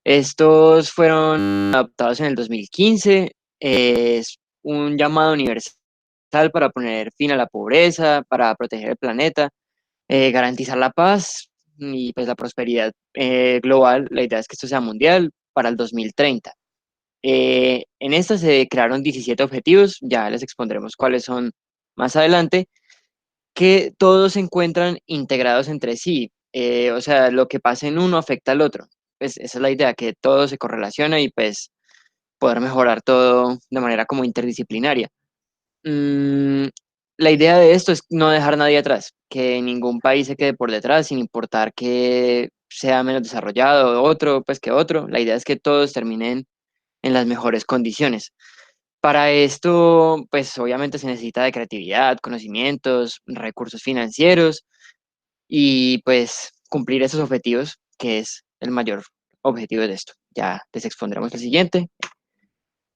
Estos fueron adoptados en el 2015. Es un llamado universal para poner fin a la pobreza, para proteger el planeta, garantizar la paz y pues la prosperidad global. La idea es que esto sea mundial para el 2030. En esta se crearon 17 objetivos, ya les expondremos cuáles son más adelante, que todos se encuentran integrados entre sí. O sea, lo que pasa en uno afecta al otro. Pues esa es la idea, que todo se correlaciona y pues poder mejorar todo de manera como interdisciplinaria. Mm, la idea de esto es no dejar a nadie atrás, que ningún país se quede por detrás, sin importar que sea menos desarrollado otro, pues que otro. La idea es que todos terminen en las mejores condiciones. Para esto, pues obviamente se necesita de creatividad, conocimientos, recursos financieros y pues cumplir esos objetivos, que es el mayor objetivo de esto. Ya les expondremos el siguiente.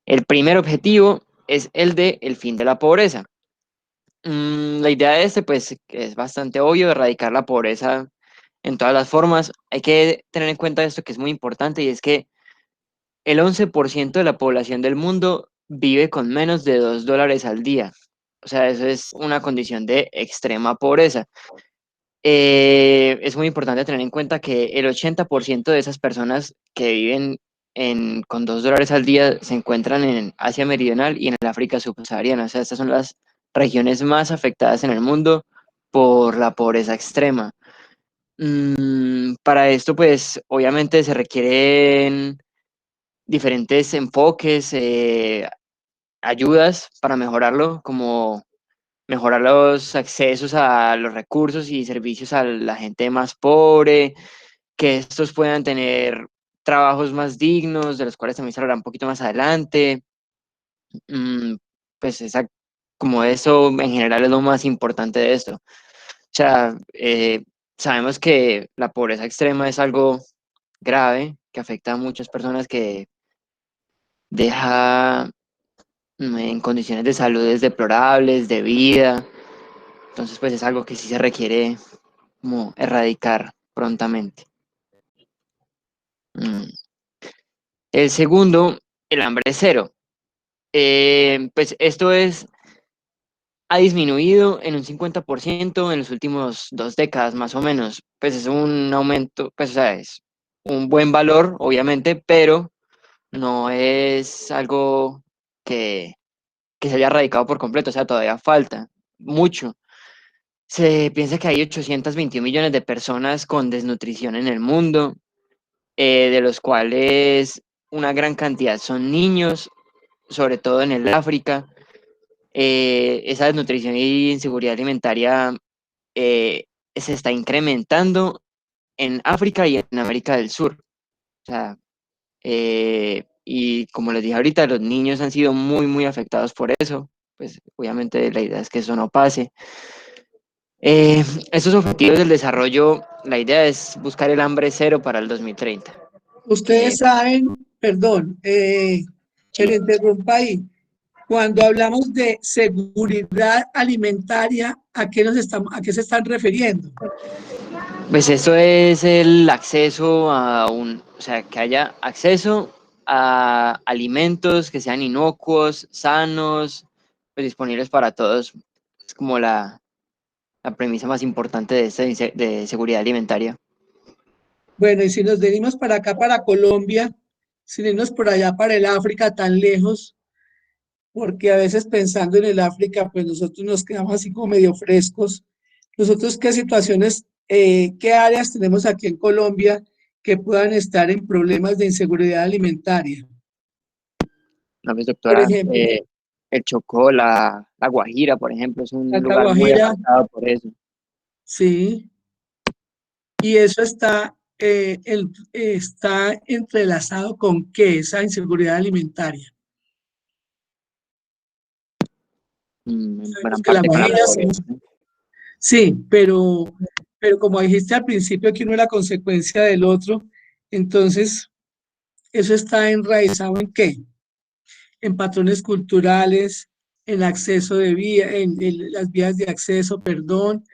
El primer objetivo es el de el fin de la pobreza. La idea de este, pues, es bastante obvio, erradicar la pobreza en todas las formas. Hay que tener en cuenta esto que es muy importante y es que el 11% de la población del mundo vive con menos de $2 al día. O sea, eso es una condición de extrema pobreza. Es muy importante tener en cuenta que el 80% de esas personas que viven con $2 al día se encuentran en Asia Meridional y en el África subsahariana. O sea, estas son las regiones más afectadas en el mundo por la pobreza extrema. Para esto, pues, obviamente se requieren diferentes enfoques, ayudas para mejorarlo, como mejorar los accesos a los recursos y servicios a la gente más pobre, que estos puedan tener trabajos más dignos, de los cuales también se hablará un poquito más adelante. Mm, pues como eso en general es lo más importante de esto. O sea, sabemos que la pobreza extrema es algo grave que afecta a muchas personas, que deja en condiciones de salud deplorables, de vida. Entonces, pues es algo que sí se requiere como erradicar prontamente. Mm. El segundo, el hambre cero. Pues esto ha disminuido en un 50% en los últimos 2 décadas más o menos. Pues es un aumento, pues o sea, es un buen valor, obviamente, pero no es algo que, que se haya erradicado por completo, o sea, todavía falta mucho. Se piensa que hay 821 millones de personas con desnutrición en el mundo, de los cuales una gran cantidad son niños, sobre todo en el África. Esa desnutrición y inseguridad alimentaria eh, se está incrementando en África y en América del Sur. O sea, y como les dije ahorita, los niños han sido muy, muy afectados por eso. Pues obviamente la idea es que eso no pase. Estos objetivos del desarrollo, la idea es buscar el hambre cero para el 2030. Ustedes saben, perdón, que le Sí, interrumpa ahí. Cuando hablamos de seguridad alimentaria, ¿a qué se están refiriendo? pues eso es el acceso o sea, que haya acceso a alimentos que sean inocuos, sanos, pues disponibles para todos. Es como la premisa más importante de, de seguridad alimentaria. Bueno, y si nos venimos para acá, para Colombia, sin irnos por allá para el África tan lejos, porque a veces pensando en el África, pues nosotros nos quedamos así como medio frescos. Nosotros, ¿qué situaciones, qué áreas tenemos aquí en Colombia que puedan estar en problemas de inseguridad alimentaria? No, pues, Por doctora, ejemplo, el Chocó, la Guajira, por ejemplo, es un Alta lugar muy Guajira, afectado por eso. sí, y eso está, está entrelazado con qué, esa inseguridad alimentaria. En Sabemos gran que la parte con la Guajira, pobreza. sí, pero como dijiste al principio que uno es la consecuencia del otro, entonces eso está enraizado en qué? En patrones culturales, en acceso de vía, en las vías de acceso, perdón,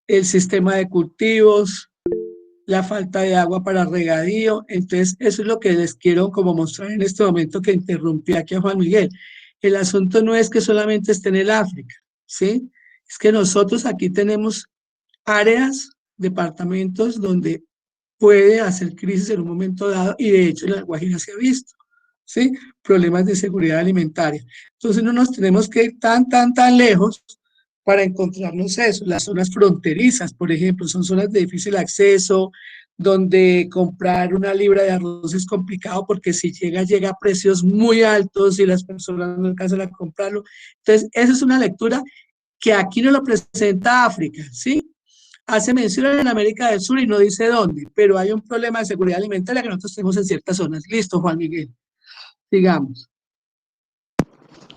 el sistema de cultivos, la falta de agua para regadío. Entonces, eso es lo que les quiero como mostrar en este momento que interrumpí aquí a Juan Miguel. El asunto no es que solamente esté en el África, ¿sí? Es que nosotros aquí tenemos áreas, departamentos donde puede hacer crisis en un momento dado y de hecho en la Guajira se ha visto, ¿sí? Problemas de seguridad alimentaria. Entonces no nos tenemos que ir tan lejos para encontrarnos eso. Las zonas fronterizas, por ejemplo, son zonas de difícil acceso, donde comprar una libra de arroz es complicado porque si llega a precios muy altos y las personas no alcanzan a comprarlo. Entonces, esa es una lectura que aquí no lo presenta África, ¿sí? Hace mención en América del Sur y no dice dónde, pero hay un problema de seguridad alimentaria que nosotros tenemos en ciertas zonas. Listo, Juan Miguel, sigamos.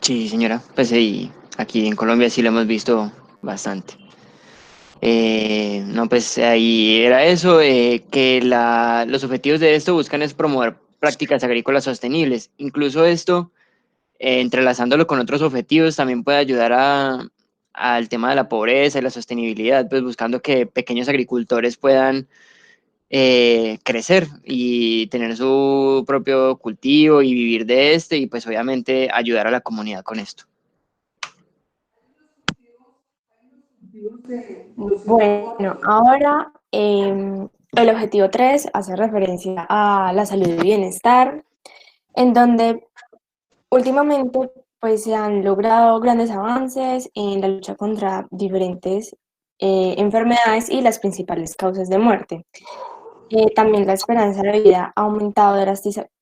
Sí, señora, pues sí, aquí en Colombia sí lo hemos visto bastante. No, pues ahí era eso, que los objetivos de esto buscan es promover prácticas agrícolas sostenibles. Incluso esto, entrelazándolo con otros objetivos, también puede ayudar al tema de la pobreza y la sostenibilidad, pues buscando que pequeños agricultores puedan crecer y tener su propio cultivo y vivir de este y pues obviamente ayudar a la comunidad con esto. Bueno, ahora el objetivo 3 hace referencia a la salud y bienestar, en donde últimamente pues, se han logrado grandes avances en la lucha contra diferentes enfermedades y las principales causas de muerte. También la esperanza de vida ha aumentado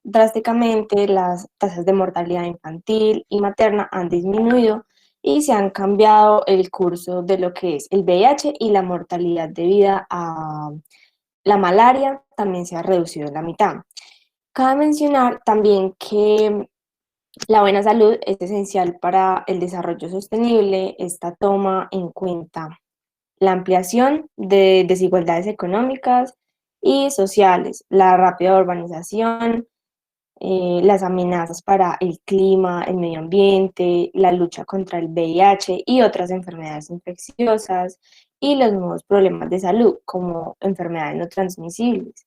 drásticamente, las tasas de mortalidad infantil y materna han disminuido y se han cambiado el curso de lo que es el VIH y la mortalidad debida a la malaria también se ha reducido en la mitad. Cabe mencionar también que la buena salud es esencial para el desarrollo sostenible. Esta toma en cuenta la ampliación de desigualdades económicas y sociales, la rápida urbanización, las amenazas para el clima, el medio ambiente, la lucha contra el VIH y otras enfermedades infecciosas y los nuevos problemas de salud como enfermedades no transmisibles.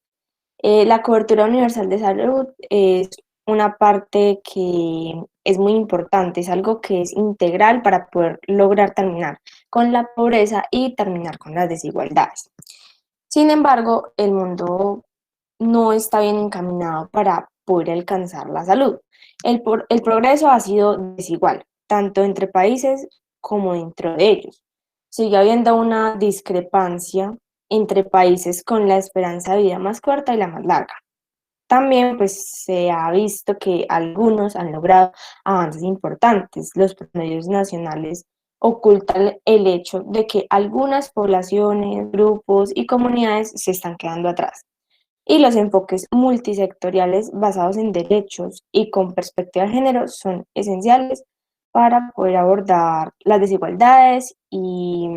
La cobertura universal de salud es una parte que es muy importante, es algo que es integral para poder lograr terminar con la pobreza y terminar con las desigualdades. Sin embargo, el mundo no está bien encaminado para poder alcanzar la salud. El progreso ha sido desigual, tanto entre países como dentro de ellos. Sigue habiendo una discrepancia entre países con la esperanza de vida más corta y la más larga. También pues se ha visto que algunos han logrado avances importantes. Los promedios nacionales ocultan el hecho de que algunas poblaciones, grupos y comunidades se están quedando atrás. Y los enfoques multisectoriales basados en derechos y con perspectiva de género son esenciales para poder abordar las desigualdades y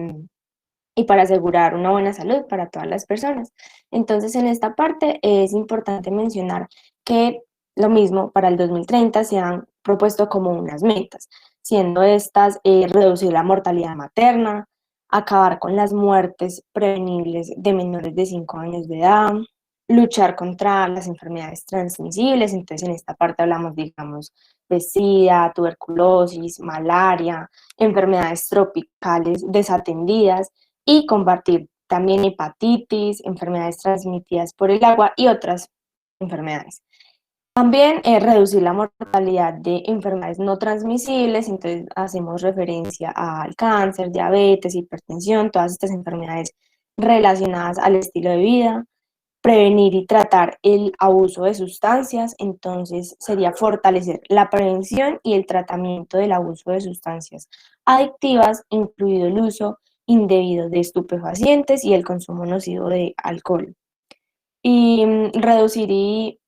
para asegurar una buena salud para todas las personas. Entonces, en esta parte es importante mencionar que lo mismo para el 2030 se han propuesto como unas metas, siendo estas reducir la mortalidad materna, acabar con las muertes prevenibles de menores de 5 años de edad, luchar contra las enfermedades transmisibles. Entonces, en esta parte hablamos, digamos, de SIDA, tuberculosis, malaria, enfermedades tropicales desatendidas y combatir también hepatitis, enfermedades transmitidas por el agua y otras enfermedades. También reducir la mortalidad de enfermedades no transmisibles, entonces hacemos referencia al cáncer, diabetes, hipertensión, todas estas enfermedades relacionadas al estilo de vida, prevenir y tratar el abuso de sustancias, entonces sería fortalecer la prevención y el tratamiento del abuso de sustancias adictivas, incluido el uso indebido de estupefacientes y el consumo nocivo de alcohol. Y reducir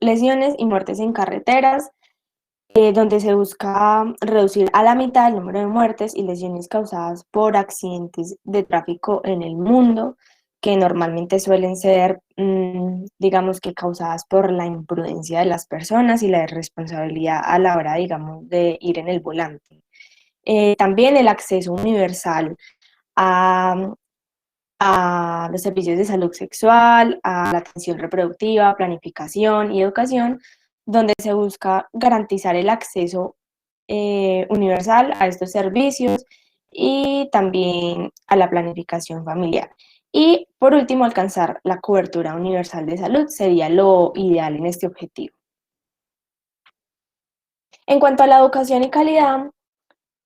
lesiones y muertes en carreteras, donde se busca reducir a la mitad el número de muertes y lesiones causadas por accidentes de tráfico en el mundo, que normalmente suelen ser, digamos que causadas por la imprudencia de las personas y la irresponsabilidad a la hora, digamos, de ir en el volante. También el acceso universal a, a los servicios de salud sexual, a la atención reproductiva, planificación y educación, donde se busca garantizar el acceso universal a estos servicios y también a la planificación familiar. Y por último, alcanzar la cobertura universal de salud sería lo ideal en este objetivo. En cuanto a la educación y calidad,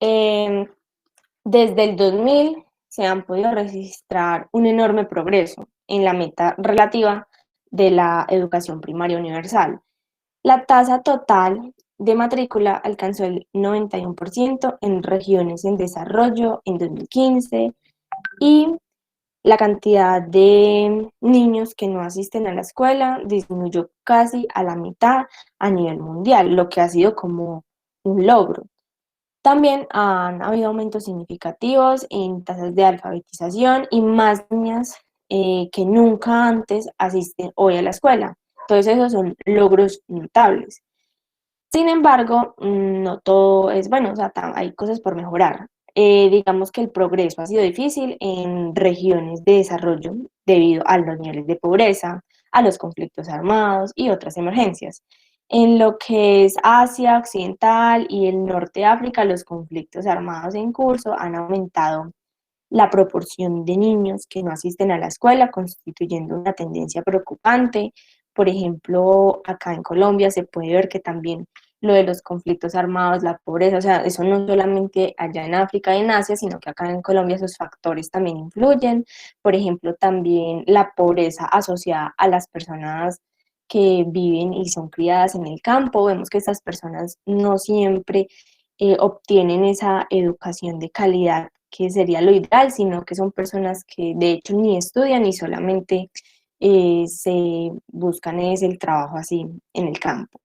desde el 2000 se han podido registrar un enorme progreso en la meta relativa de la educación primaria universal. La tasa total de matrícula alcanzó el 91% en regiones en desarrollo en 2015 y la cantidad de niños que no asisten a la escuela disminuyó casi a la mitad a nivel mundial, lo que ha sido como un logro. También han habido aumentos significativos en tasas de alfabetización y más niñas que nunca antes asisten hoy a la escuela. Entonces esos son logros notables. Sin embargo, no todo es bueno, o sea, hay cosas por mejorar. Digamos que el progreso ha sido difícil en regiones de desarrollo debido a los niveles de pobreza, a los conflictos armados y otras emergencias. En lo que es Asia Occidental y el norte de África, los conflictos armados en curso han aumentado la proporción de niños que no asisten a la escuela, constituyendo una tendencia preocupante. Por ejemplo, acá en Colombia se puede ver que también lo de los conflictos armados, la pobreza, o sea, eso no solamente allá en África y en Asia, sino que acá en Colombia esos factores también influyen. Por ejemplo, también la pobreza asociada a las personas que viven y son criadas en el campo. Vemos que estas personas no siempre obtienen esa educación de calidad que sería lo ideal, sino que son personas que de hecho ni estudian ni solamente se buscan es el trabajo así en el campo.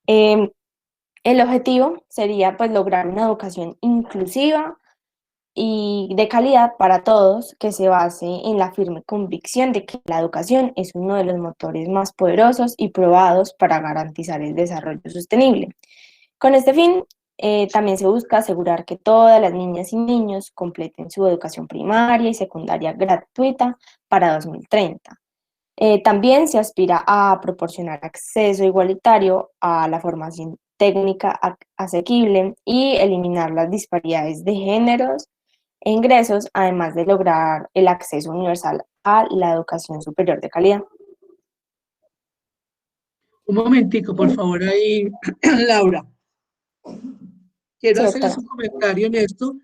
El objetivo sería pues lograr una educación inclusiva y de calidad para todos que se base en la firme convicción de que la educación es uno de los motores más poderosos y probados para garantizar el desarrollo sostenible. Con este fin, también se busca asegurar que todas las niñas y niños completen su educación primaria y secundaria gratuita para 2030. También se aspira a proporcionar acceso igualitario a la formación técnica asequible y eliminar las disparidades de géneros e ingresos, además de lograr el acceso universal a la educación superior de calidad. Un momentico, por favor, ahí, Laura. Quiero Sí, hacerles doctora. un comentario en esto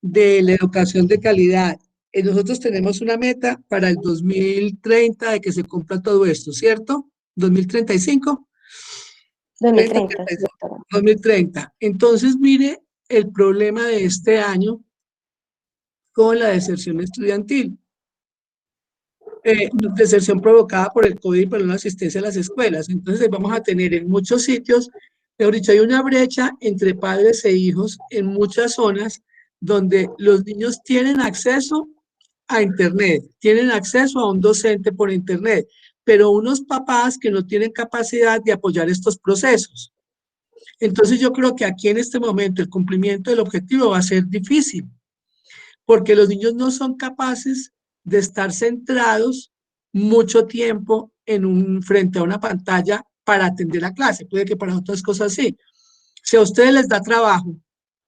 de la educación de calidad. Nosotros tenemos una meta para el 2030 de que se cumpla todo esto, ¿cierto? 2035. 2030, sí, doctora. 2030. Entonces, mire el problema de este año con la deserción estudiantil. Deserción provocada por el COVID y por la asistencia a las escuelas. Entonces, vamos a tener en muchos sitios, mejor dicho, hay una brecha entre padres e hijos en muchas zonas donde los niños tienen acceso a Internet, tienen acceso a un docente por Internet, pero unos papás que no tienen capacidad de apoyar estos procesos. Entonces yo creo que aquí en este momento el cumplimiento del objetivo va a ser difícil, porque los niños no son capaces de estar centrados mucho tiempo frente a una pantalla para atender la clase. Puede que para otras cosas sí. Si a ustedes les da trabajo,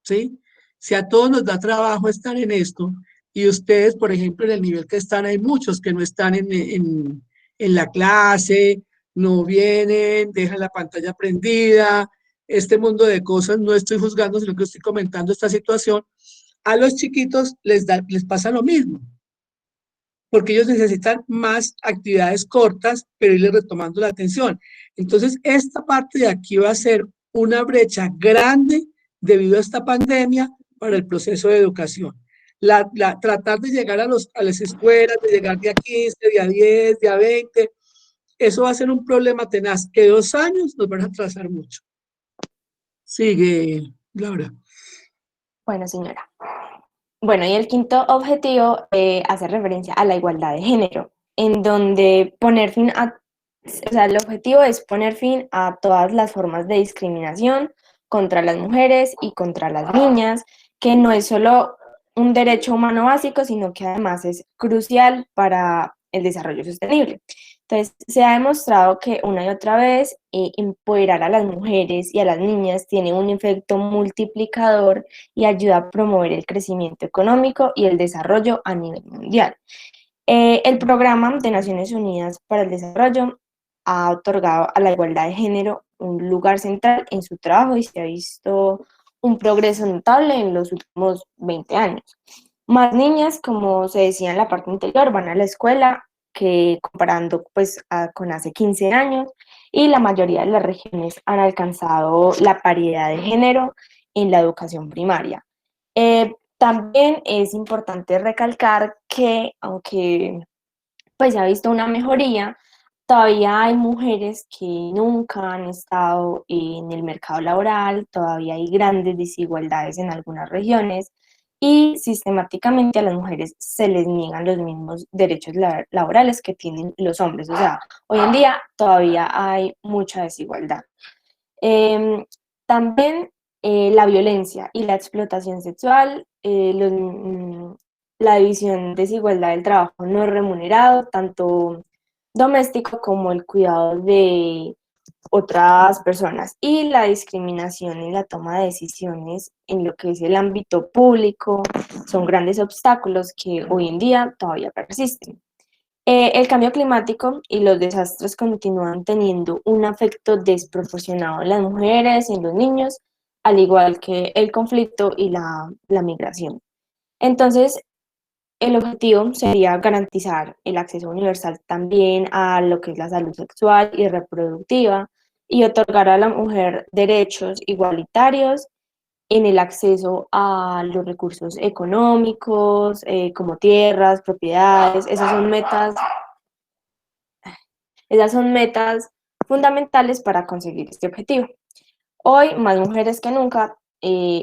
¿sí? Si a todos nos da trabajo estar en esto, y ustedes, por ejemplo, en el nivel que están, hay muchos que no están en la clase, no vienen, dejan la pantalla prendida, este mundo de cosas, no estoy juzgando, sino que estoy comentando esta situación. A los chiquitos les pasa lo mismo, porque ellos necesitan más actividades cortas, pero irles retomando la atención. Entonces, esta parte de aquí va a ser una brecha grande debido a esta pandemia para el proceso de educación. Tratar de llegar a las escuelas, de llegar de a 15, de a 10, de a 20, eso va a ser un problema tenaz, que 2 años nos van a atrasar mucho. Sigue, Laura. Bueno, señora. Bueno, y el quinto objetivo hace referencia a la igualdad de género, en donde o sea, el objetivo es poner fin a todas las formas de discriminación contra las mujeres y contra las niñas, que no es solo un derecho humano básico, sino que además es crucial para el desarrollo sostenible. Entonces, se ha demostrado que una y otra vez empoderar a las mujeres y a las niñas tiene un efecto multiplicador y ayuda a promover el crecimiento económico y el desarrollo a nivel mundial. El Programa de Naciones Unidas para el Desarrollo ha otorgado a la igualdad de género un lugar central en su trabajo y se ha visto un progreso notable en los últimos 20 años. Más niñas, como se decía en la parte anterior, van a la escuela que comparando pues con hace 15 años y la mayoría de las regiones han alcanzado la paridad de género en la educación primaria. También es importante recalcar que aunque pues se ha visto una mejoría, todavía hay mujeres que nunca han estado en el mercado laboral, todavía hay grandes desigualdades en algunas regiones y sistemáticamente a las mujeres se les niegan los mismos derechos laborales que tienen los hombres. O sea, hoy en día todavía hay mucha desigualdad. Em, También la violencia y la explotación sexual, la división desigualdad del trabajo no remunerado, tanto doméstico como el cuidado de otras personas y la discriminación en la toma de decisiones en lo que es el ámbito público son grandes obstáculos que hoy en día todavía persisten. El cambio climático y los desastres continúan teniendo un efecto desproporcionado en las mujeres y en los niños, al igual que el conflicto y la migración. Entonces, el objetivo sería garantizar el acceso universal también a lo que es la salud sexual y reproductiva y otorgar a la mujer derechos igualitarios en el acceso a los recursos económicos, como tierras, propiedades. Esas son metas fundamentales para conseguir este objetivo. Hoy, más mujeres que nunca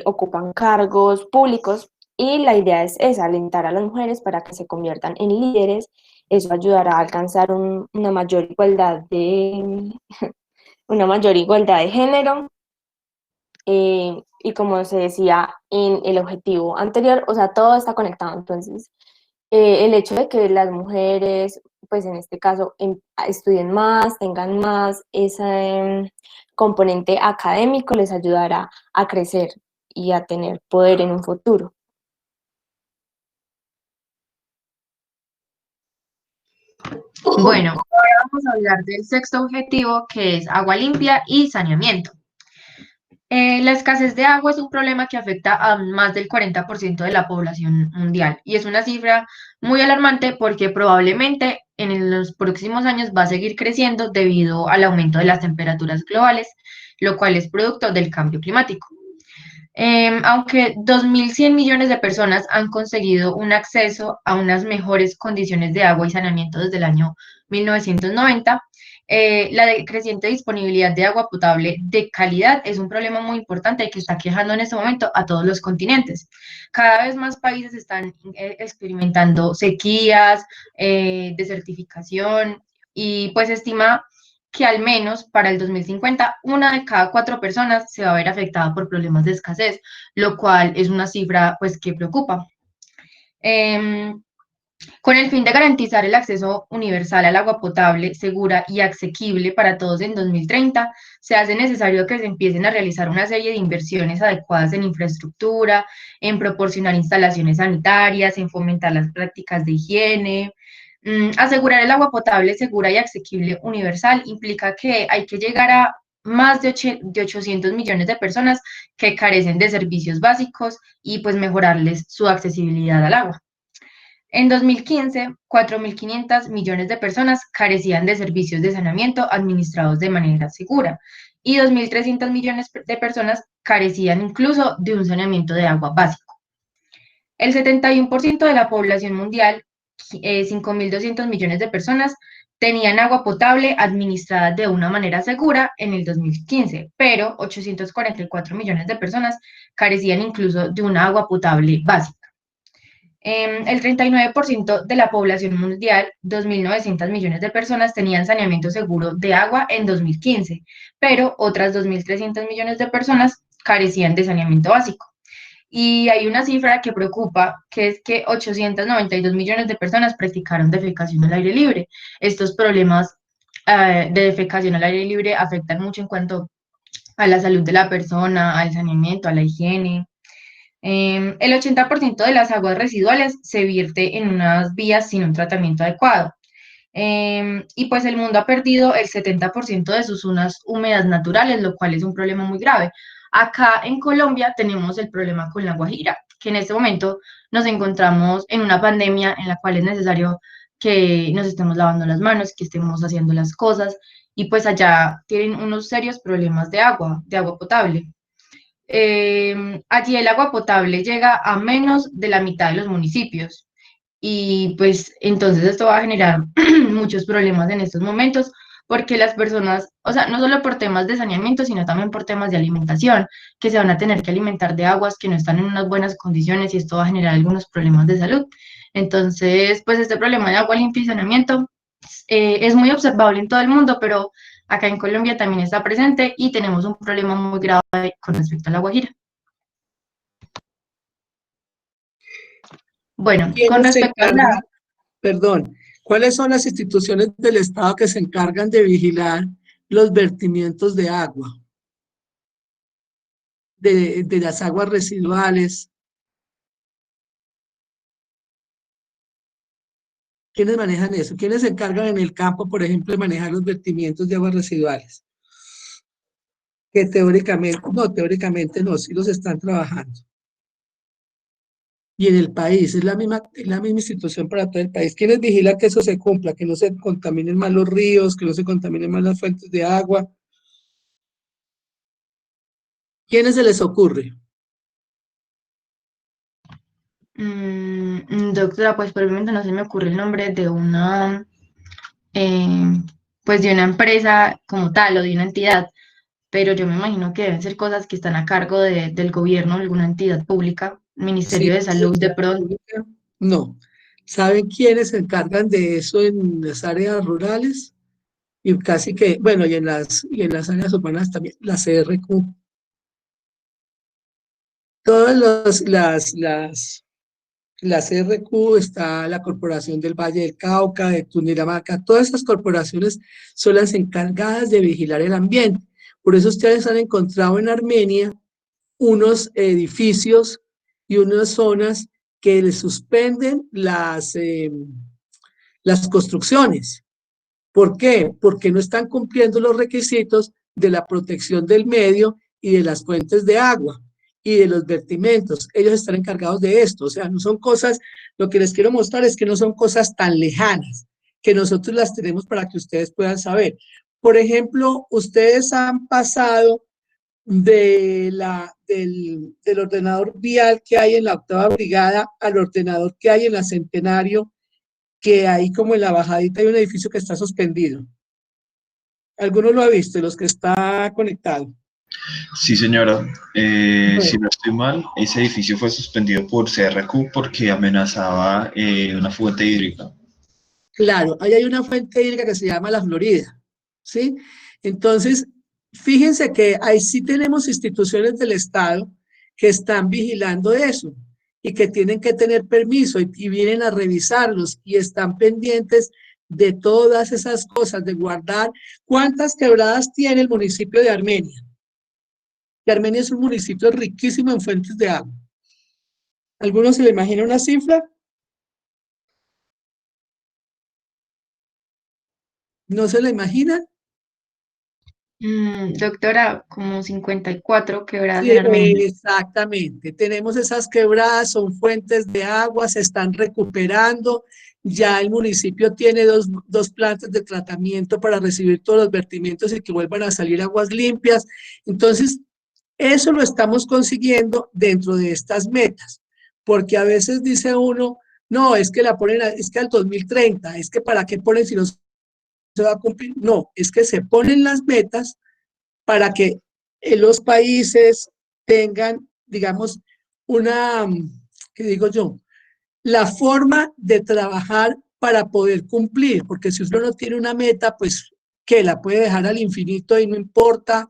ocupan cargos públicos y la idea es alentar a las mujeres para que se conviertan en líderes. Eso ayudará a alcanzar una mayor igualdad de género. Y como se decía en el objetivo anterior, o sea, todo está conectado. Entonces, el hecho de que las mujeres, pues en este caso, estudien más, tengan más ese componente académico, les ayudará a crecer y a tener poder en un futuro. Bueno, ahora vamos a hablar del sexto objetivo, que es agua limpia y saneamiento. La escasez de agua es un problema que afecta a más del 40% de la población mundial y es una cifra muy alarmante porque probablemente en los próximos años va a seguir creciendo debido al aumento de las temperaturas globales, lo cual es producto del cambio climático. Aunque 2.100 millones de personas han conseguido un acceso a unas mejores condiciones de agua y saneamiento desde el año 1990, la creciente disponibilidad de agua potable de calidad es un problema muy importante que está quejando en este momento a todos los continentes. Cada vez más países están experimentando sequías, desertificación y pues estima que al menos para el 2050 una de cada 4 personas se va a ver afectada por problemas de escasez, lo cual es una cifra pues que preocupa. Con el fin de garantizar el acceso universal al agua potable, segura y asequible para todos en 2030, se hace necesario que se empiecen a realizar una serie de inversiones adecuadas en infraestructura, en proporcionar instalaciones sanitarias, en fomentar las prácticas de higiene. Asegurar el agua potable, segura y asequible universal implica que hay que llegar a más de 800 millones de personas que carecen de servicios básicos y pues mejorarles su accesibilidad al agua. En 2015, 4.500 millones de personas carecían de servicios de saneamiento administrados de manera segura y 2.300 millones de personas carecían incluso de un saneamiento de agua básico. El 71% de la población mundial, 5.200 millones de personas, tenían agua potable administrada de una manera segura en el 2015, pero 844 millones de personas carecían incluso de una agua potable básica. El 39% de la población mundial, 2.900 millones de personas, tenían saneamiento seguro de agua en 2015, pero otras 2.300 millones de personas carecían de saneamiento básico. Y hay una cifra que preocupa, que es que 892 millones de personas practicaron defecación al aire libre. Estos problemas de defecación al aire libre afectan mucho en cuanto a la salud de la persona, al saneamiento, a la higiene. El 80% de las aguas residuales se vierte en unas vías sin un tratamiento adecuado. Y pues el mundo ha perdido el 70% de sus zonas húmedas naturales, lo cual es un problema muy grave. Acá en Colombia tenemos el problema con la Guajira, que en este momento nos encontramos en una pandemia en la cual es necesario que nos estemos lavando las manos, que estemos haciendo las cosas, y pues allá tienen unos serios problemas de agua potable. Allí el agua potable llega a menos de la mitad de los municipios. Y pues entonces esto va a generar muchos problemas en estos momentos porque las personas, o sea, no solo por temas de saneamiento, sino también por temas de alimentación, que se van a tener que alimentar de aguas que no están en unas buenas condiciones y esto va a generar algunos problemas de salud. Entonces, pues este problema de agua limpia y saneamiento es muy observable en todo el mundo, pero acá en Colombia también está presente y tenemos un problema muy grave con respecto a la Guajira. Bueno, con ¿Quiénes se respecto a la... encargan? Perdón, ¿cuáles son las instituciones del Estado que se encargan de vigilar los vertimientos de agua, de las aguas residuales? ¿Quiénes manejan eso? ¿Quiénes se encargan en el campo, por ejemplo, de manejar los vertimientos de aguas residuales? Que teóricamente no, sí los están trabajando. Y en el país, es la misma institución para todo el país. ¿Quiénes vigilan que eso se cumpla, que no se contaminen más los ríos, que no se contaminen más las fuentes de agua? ¿Quiénes se les ocurre? Doctora, pues por el momento no se me ocurre el nombre de una, pues de una empresa como tal o de una entidad, pero yo me imagino que deben ser cosas que están a cargo del gobierno, alguna entidad pública, Sí, Ministerio de Salud de pronto. no. ¿Saben quiénes se encargan de eso en las áreas rurales? Y casi que, bueno, y en las áreas urbanas también, la CRQ. Todas la CRQ, está la Corporación del Valle del Cauca, de Tunduramaca, todas esas corporaciones son las encargadas de vigilar el ambiente. Por eso ustedes han encontrado en Armenia unos edificios y unas zonas que les suspenden las construcciones. ¿Por qué? Porque no están cumpliendo los requisitos de la protección del medio y de las fuentes de agua y de los vertimentos. Ellos están encargados de esto, o sea, no son cosas, lo que les quiero mostrar es que no son cosas tan lejanas, que nosotros las tenemos para que ustedes puedan saber. Por ejemplo, ustedes han pasado del ordenador vial que hay en la 8ª Brigada al ordenador que hay en la Centenario, que ahí como en la bajadita hay un edificio que está suspendido. ¿Alguno lo ha visto, los que está conectado? Sí, señora. Bueno, Si no estoy mal, ese edificio fue suspendido por CRQ porque amenazaba una fuente hídrica. claro, ahí hay una fuente hídrica que se llama La Florida, ¿sí? Entonces, fíjense que ahí sí tenemos instituciones del Estado que están vigilando eso y que tienen que tener permiso y vienen a revisarlos y están pendientes de todas esas cosas, de guardar. ¿Cuántas quebradas tiene el municipio de Armenia? Que Armenia es un municipio riquísimo en fuentes de agua. ¿Alguno se le imagina una cifra? ¿No se la imaginan? Doctora, como 54 quebradas Sí, en Armenia. exactamente. Tenemos esas quebradas, son fuentes de agua, se están recuperando. Ya el municipio tiene dos plantas de tratamiento para recibir todos los vertimientos y que vuelvan a salir aguas limpias. Entonces, eso lo estamos consiguiendo dentro de estas metas, porque a veces dice uno, no, es que la ponen, es que al 2030, es que para qué ponen si no se va a cumplir. No, es que se ponen las metas para que los países tengan, digamos, una, ¿qué digo yo? La forma de trabajar para poder cumplir, porque si uno no tiene una meta, pues que la puede dejar al infinito y no importa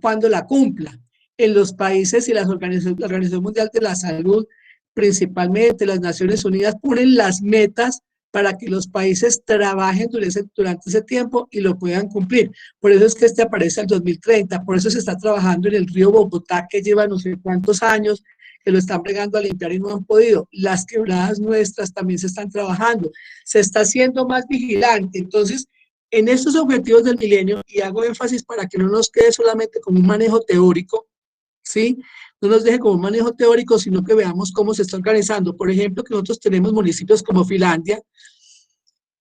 cuándo la cumpla. en los países y la Organización Mundial de la Salud, principalmente las Naciones Unidas, ponen las metas para que los países trabajen durante ese tiempo y lo puedan cumplir. Por eso es que este aparece al 2030, por eso se está trabajando en el río Bogotá, que lleva no sé cuántos años, que lo están bregando a limpiar y no han podido. Las quebradas nuestras también se están trabajando, se está haciendo más vigilante. Entonces, en estos objetivos del milenio, y hago énfasis para que no nos quede solamente como un manejo teórico, ¿sí? No nos deje como un manejo teórico, sino que veamos cómo se está organizando. Por ejemplo, que nosotros tenemos municipios como Finlandia,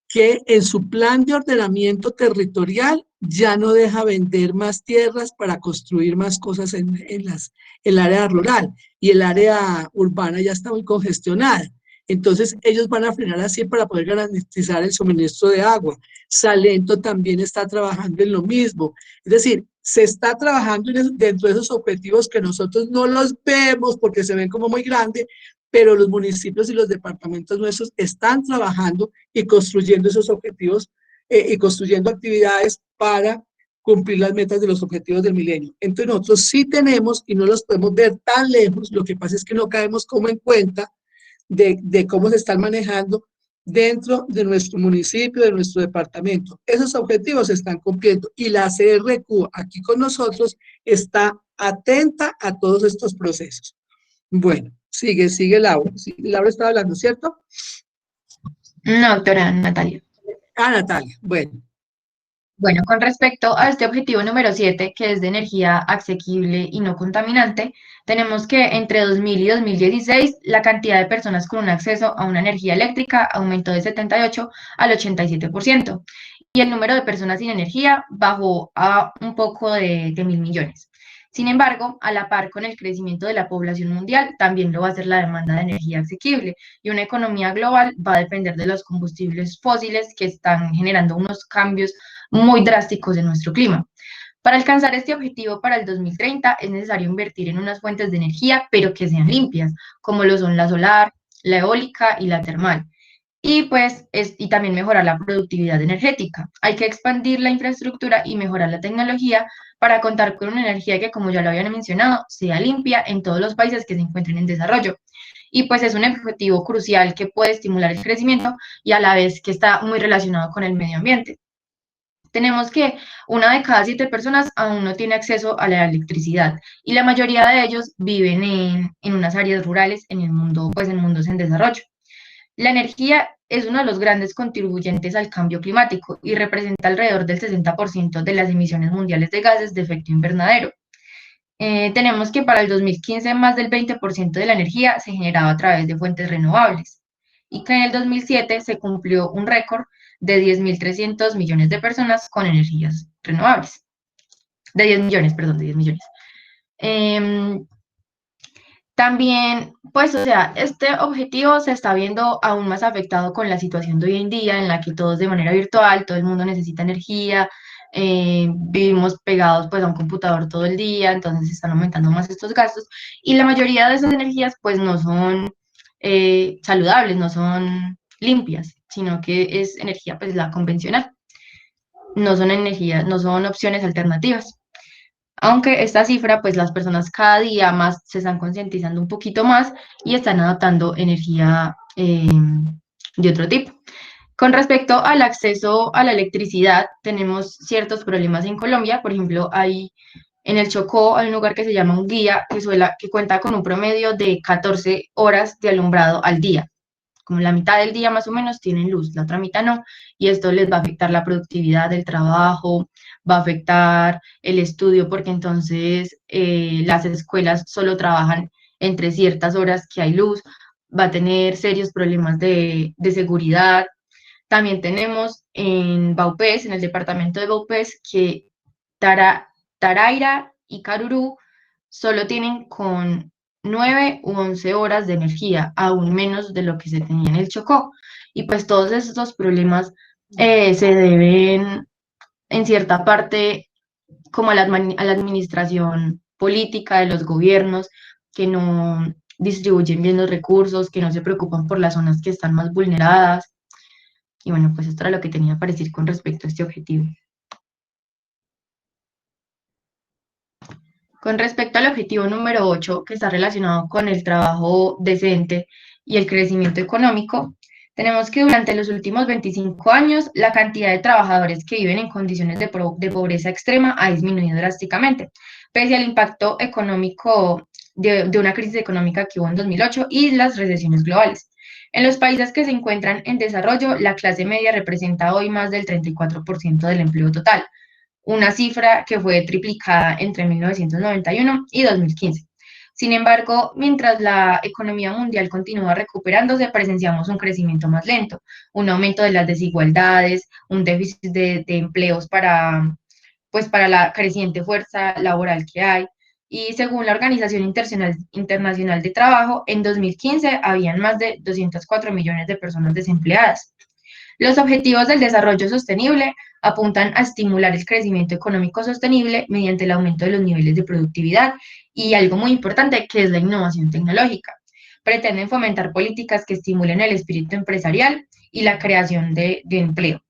que en su plan de ordenamiento territorial ya no deja vender más tierras para construir más cosas en el área rural, y el área urbana ya está muy congestionada. Entonces, ellos van a frenar así para poder garantizar el suministro de agua. Salento también está trabajando en lo mismo. Es decir, se está trabajando dentro de esos objetivos que nosotros no los vemos porque se ven como muy grandes, pero los municipios y los departamentos nuestros están trabajando y construyendo esos objetivos y construyendo actividades para cumplir las metas de los objetivos del milenio. Entonces nosotros sí tenemos y no los podemos ver tan lejos, lo que pasa es que no caemos como en cuenta de cómo se están manejando dentro de nuestro municipio, de nuestro departamento. Esos objetivos se están cumpliendo y la CRQ aquí con nosotros está atenta a todos estos procesos. Bueno, sigue Laura. Sí, Laura estaba hablando, ¿cierto? No, doctora Natalia. Ah, Natalia, bueno. Bueno, con respecto a este objetivo número 7, que es de energía asequible y no contaminante, tenemos que entre 2000 y 2016 la cantidad de personas con un acceso a una energía eléctrica aumentó de 78 al 87%, y el número de personas sin energía bajó a un poco de 1.000 millones. Sin embargo, a la par con el crecimiento de la población mundial, también lo va a hacer la demanda de energía asequible, y una economía global va a depender de los combustibles fósiles que están generando unos cambios muy drásticos de nuestro clima. Para alcanzar este objetivo para el 2030 es necesario invertir en unas fuentes de energía, pero que sean limpias, como lo son la solar, la eólica y la termal. Y pues y también mejorar la productividad energética. Hay que expandir la infraestructura y mejorar la tecnología para contar con una energía que, como ya lo habían mencionado, sea limpia en todos los países que se encuentren en desarrollo. Y pues es un objetivo crucial que puede estimular el crecimiento y a la vez que está muy relacionado con el medio ambiente. Tenemos que una de cada 7 personas aún no tiene acceso a la electricidad, y la mayoría de ellos viven en unas áreas rurales en el mundo, pues en mundos en desarrollo. La energía es uno de los grandes contribuyentes al cambio climático y representa alrededor del 60% de las emisiones mundiales de gases de efecto invernadero. Tenemos que para el 2015 más del 20% de la energía se generaba a través de fuentes renovables, y que en el 2007 se cumplió un récord de 10.300 millones de personas con energías renovables. De 10 millones, perdón, de 10 millones. También, pues, o sea, este objetivo se está viendo aún más afectado con la situación de hoy en día, en la que todos de manera virtual, todo el mundo necesita energía, vivimos pegados pues a un computador todo el día, entonces se están aumentando más estos gastos, y la mayoría de esas energías pues no son saludables, no son limpias, sino que es energía pues la convencional, no son energías, no son opciones alternativas. Aunque esta cifra, pues las personas cada día más se están concientizando un poquito más y están adoptando energía de otro tipo. Con respecto al acceso a la electricidad, tenemos ciertos problemas en Colombia. Por ejemplo, en el Chocó hay un lugar que se llama Unguía, que cuenta con un promedio de 14 horas de alumbrado al día. Como la mitad del día más o menos tienen luz, la otra mitad no, y esto les va a afectar la productividad del trabajo, va a afectar el estudio, porque entonces las escuelas solo trabajan entre ciertas horas que hay luz, va a tener serios problemas de seguridad. También tenemos en Vaupés, en el departamento de Vaupés, que Taraira y Carurú solo tienen con 9 u 11 horas de energía, aún menos de lo que se tenía en el Chocó. Y pues todos estos problemas se deben en cierta parte como a la administración política de los gobiernos, que no distribuyen bien los recursos, que no se preocupan por las zonas que están más vulneradas. Y bueno, pues esto era lo que tenía para decir con respecto a este objetivo. Con respecto al objetivo número 8, que está relacionado con el trabajo decente y el crecimiento económico, tenemos que durante los últimos 25 años la cantidad de trabajadores que viven en condiciones de pobreza extrema ha disminuido drásticamente, pese al impacto económico de una crisis económica que hubo en 2008 y las recesiones globales. En los países que se encuentran en desarrollo, la clase media representa hoy más del 34% del empleo total, una cifra que fue triplicada entre 1991 y 2015. Sin embargo, mientras la economía mundial continúa recuperándose, presenciamos un crecimiento más lento, un aumento de las desigualdades, un déficit de empleos para la creciente fuerza laboral que hay. Y según la Organización Internacional de Trabajo, en 2015 habían más de 204 millones de personas desempleadas. Los objetivos del desarrollo sostenible apuntan a estimular el crecimiento económico sostenible mediante el aumento de los niveles de productividad y algo muy importante que es la innovación tecnológica. Pretenden fomentar políticas que estimulen el espíritu empresarial y la creación de empleo.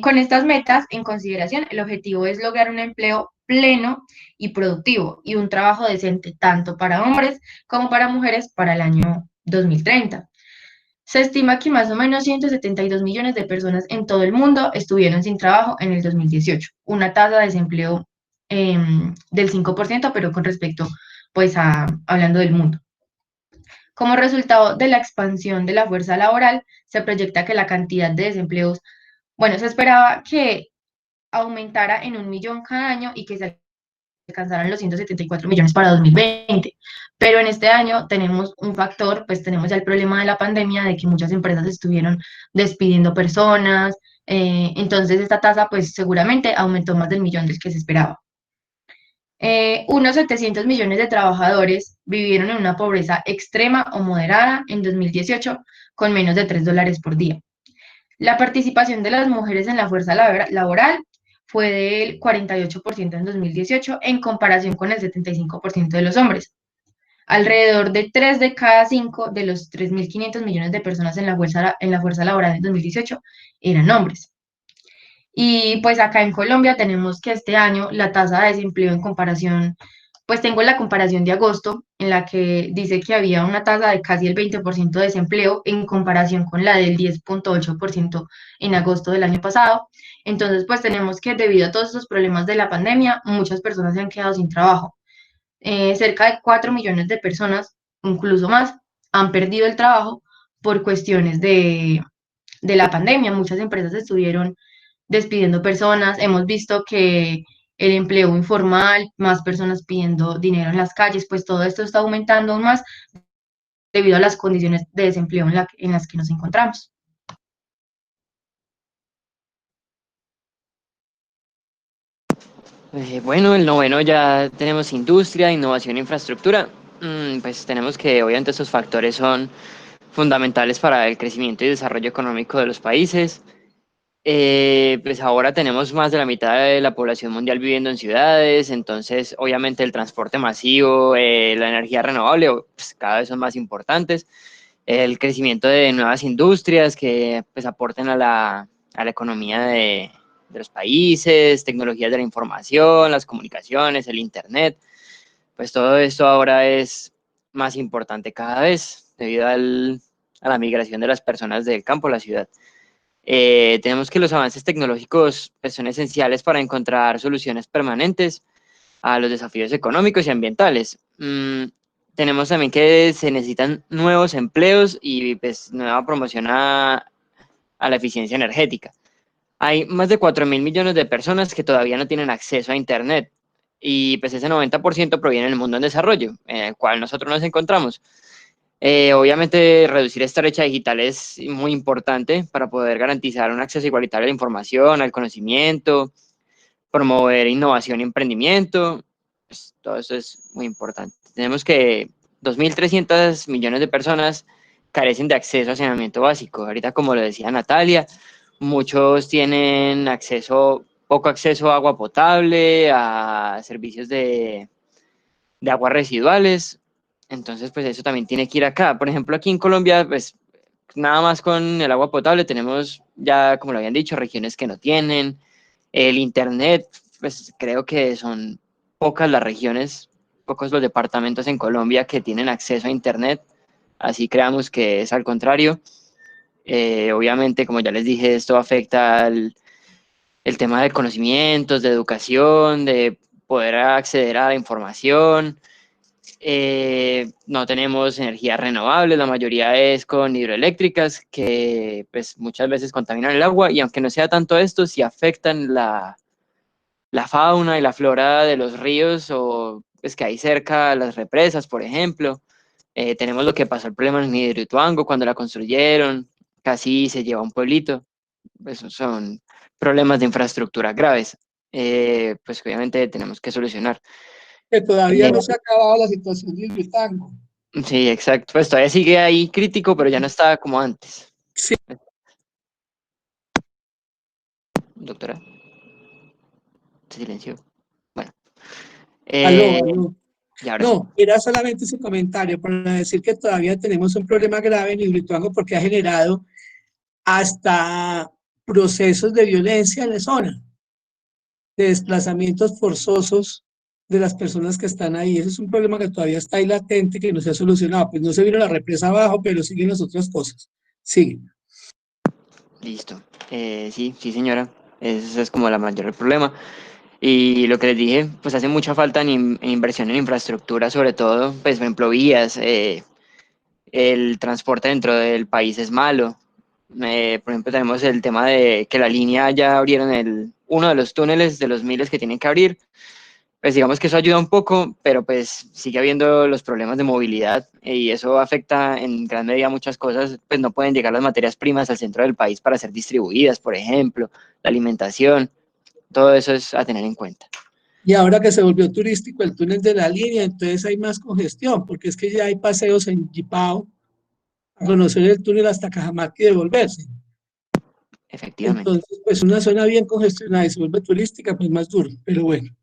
Con estas metas en consideración, el objetivo es lograr un empleo pleno y productivo y un trabajo decente tanto para hombres como para mujeres para el año 2030. Se estima que más o menos 172 millones de personas en todo el mundo estuvieron sin trabajo en el 2018, una tasa de desempleo del 5%, pero con respecto, pues, hablando del mundo. Como resultado de la expansión de la fuerza laboral, se proyecta que la cantidad de desempleos, bueno, se esperaba que aumentara en 1 millón cada año y que se alcanzaran los 174 millones para 2020. Pero en este año tenemos un factor, pues tenemos ya el problema de la pandemia, de que muchas empresas estuvieron despidiendo personas, entonces esta tasa pues seguramente aumentó más del millón del que se esperaba. Unos 700 millones de trabajadores vivieron en una pobreza extrema o moderada en 2018 con menos de $3 por día. La participación de las mujeres en la fuerza laboral fue del 48% en 2018 en comparación con el 75% de los hombres. Alrededor de 3 de cada 5 de los 3.500 millones de personas en la fuerza laboral en 2018 eran hombres. Y pues acá en Colombia tenemos que este año la tasa de desempleo en comparación, pues tengo la comparación de agosto en la que dice que había una tasa de casi el 20% de desempleo en comparación con la del 10.8% en agosto del año pasado. Entonces pues tenemos que debido a todos estos problemas de la pandemia, muchas personas se han quedado sin trabajo. Cerca de 4 millones de personas, incluso más, han perdido el trabajo por cuestiones de la pandemia. Muchas empresas estuvieron despidiendo personas, hemos visto que el empleo informal, más personas pidiendo dinero en las calles, pues todo esto está aumentando aún más debido a las condiciones de desempleo en las que nos encontramos. Bueno, el noveno ya tenemos industria, innovación e infraestructura. Pues tenemos que obviamente estos factores son fundamentales para el crecimiento y desarrollo económico de los países. Pues ahora tenemos más de la mitad de la población mundial viviendo en ciudades, entonces obviamente el transporte masivo, la energía renovable, pues, cada vez son más importantes. El crecimiento de nuevas industrias que pues aporten a la economía de los países, tecnologías de la información, las comunicaciones, el internet, pues todo esto ahora es más importante cada vez debido a la migración de las personas del campo a la ciudad. Tenemos que los avances tecnológicos pues, son esenciales para encontrar soluciones permanentes a los desafíos económicos y ambientales. Tenemos también que se necesitan nuevos empleos y pues, nueva promoción a la eficiencia energética. Hay más de 4.000 millones de personas que todavía no tienen acceso a Internet y pues ese 90% proviene del mundo en desarrollo, en el cual nosotros nos encontramos. Obviamente, reducir esta brecha digital es muy importante para poder garantizar un acceso igualitario a la información, al conocimiento, promover innovación y emprendimiento. Pues, todo eso es muy importante. Tenemos que 2.300 millones de personas carecen de acceso a saneamiento básico. Ahorita, como lo decía Natalia, muchos tienen poco acceso a agua potable, a servicios de aguas residuales. Entonces, pues eso también tiene que ir acá. Por ejemplo, aquí en Colombia, pues nada más con el agua potable tenemos ya, como lo habían dicho, regiones que no tienen. El internet, pues creo que son pocas las regiones, pocos los departamentos en Colombia que tienen acceso a Internet, así creamos que es al contrario. Obviamente, como ya les dije, esto afecta el tema de conocimientos, de educación, de poder acceder a la información. No tenemos energías renovables, la mayoría es con hidroeléctricas que pues muchas veces contaminan el agua y aunque no sea tanto esto, sí afectan la fauna y la flora de los ríos o pues, que hay cerca, las represas, por ejemplo. Tenemos lo que pasó el problema en Hidroituango cuando la construyeron, casi se lleva un pueblito. Esos son problemas de infraestructura graves, pues que obviamente tenemos que solucionar. Que todavía Eh, no se ha acabado la situación del Hidroituango. sí, exacto. Pues todavía sigue ahí crítico, pero ya no está como antes. Sí. Doctora, se silenció. Bueno, Aló, eh, aló. y ahora sí. No, era solamente ese comentario para decir que todavía tenemos un problema grave en Hidroituango porque ha generado hasta procesos de violencia en la zona, de desplazamientos forzosos de las personas que están ahí. Ese es un problema que todavía está ahí latente, que no se ha solucionado. Pues no se vino la represa abajo, pero siguen las otras cosas. Sigue. Listo. Sí, sí, señora. Ese es como la mayor problema. Y lo que les dije, pues hace mucha falta en inversión en infraestructura, sobre todo, pues, por ejemplo, vías. El transporte dentro del país es malo. Por ejemplo, tenemos el tema de que la línea ya abrieron uno de los túneles de los miles que tienen que abrir. Pues digamos que eso ayuda un poco, pero pues sigue habiendo los problemas de movilidad y eso afecta en gran medida muchas cosas. Pues no pueden llegar las materias primas al centro del país para ser distribuidas, por ejemplo, la alimentación, todo eso es a tener en cuenta. Y ahora que se volvió turístico el túnel de la línea, entonces hay más congestión, porque es que ya hay paseos en Jipao a conocer el túnel hasta Cajamarca y devolverse. Efectivamente. Entonces, pues una zona bien congestionada y se vuelve turística, pues más duro, pero bueno.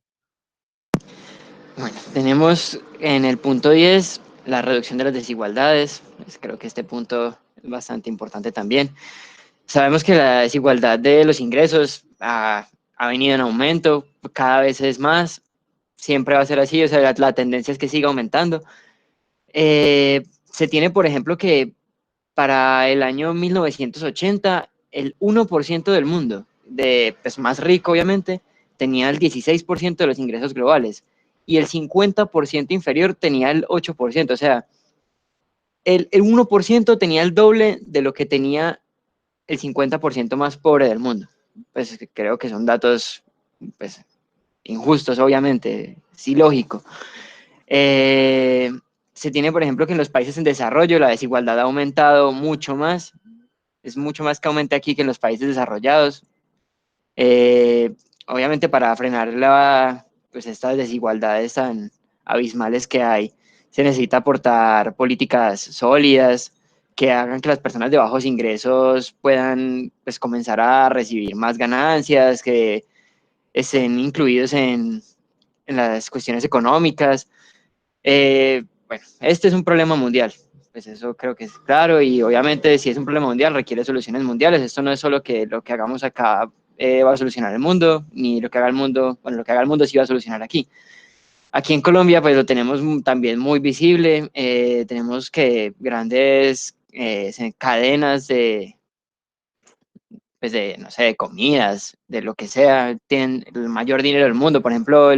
Bueno, tenemos en el punto 10 la reducción de las desigualdades. Pues creo que este punto es bastante importante también. Sabemos que la desigualdad de los ingresos ha venido en aumento, cada vez es más, siempre va a ser así, o sea, la tendencia es que siga aumentando. Se tiene, por ejemplo, que para el año 1980, el 1% del mundo, pues, más rico obviamente, tenía el 16% de los ingresos globales y el 50% inferior tenía el 8%, o sea, el 1% tenía el doble de lo que tenía el 50% más pobre del mundo. Pues creo que son datos pues, injustos, obviamente, sí lógico. Se tiene, por ejemplo, que en los países en desarrollo la desigualdad ha aumentado mucho más, es mucho más que aumenta aquí que en los países desarrollados. Eh, Obviamente para frenar pues estas desigualdades tan abismales que hay, se necesita aportar políticas sólidas que hagan que las personas de bajos ingresos puedan pues, comenzar a recibir más ganancias, que estén incluidos en las cuestiones económicas. Bueno, este es un problema mundial, pues eso creo que es claro y obviamente si es un problema mundial requiere soluciones mundiales. Esto no es solo que lo que hagamos acá va a solucionar el mundo, ni lo que haga el mundo, bueno, lo que haga el mundo sí va a solucionar aquí. Aquí en Colombia pues lo tenemos también muy visible, tenemos que grandes cadenas pues de, no sé, de comidas, de lo que sea, tienen el mayor dinero del mundo. Por ejemplo,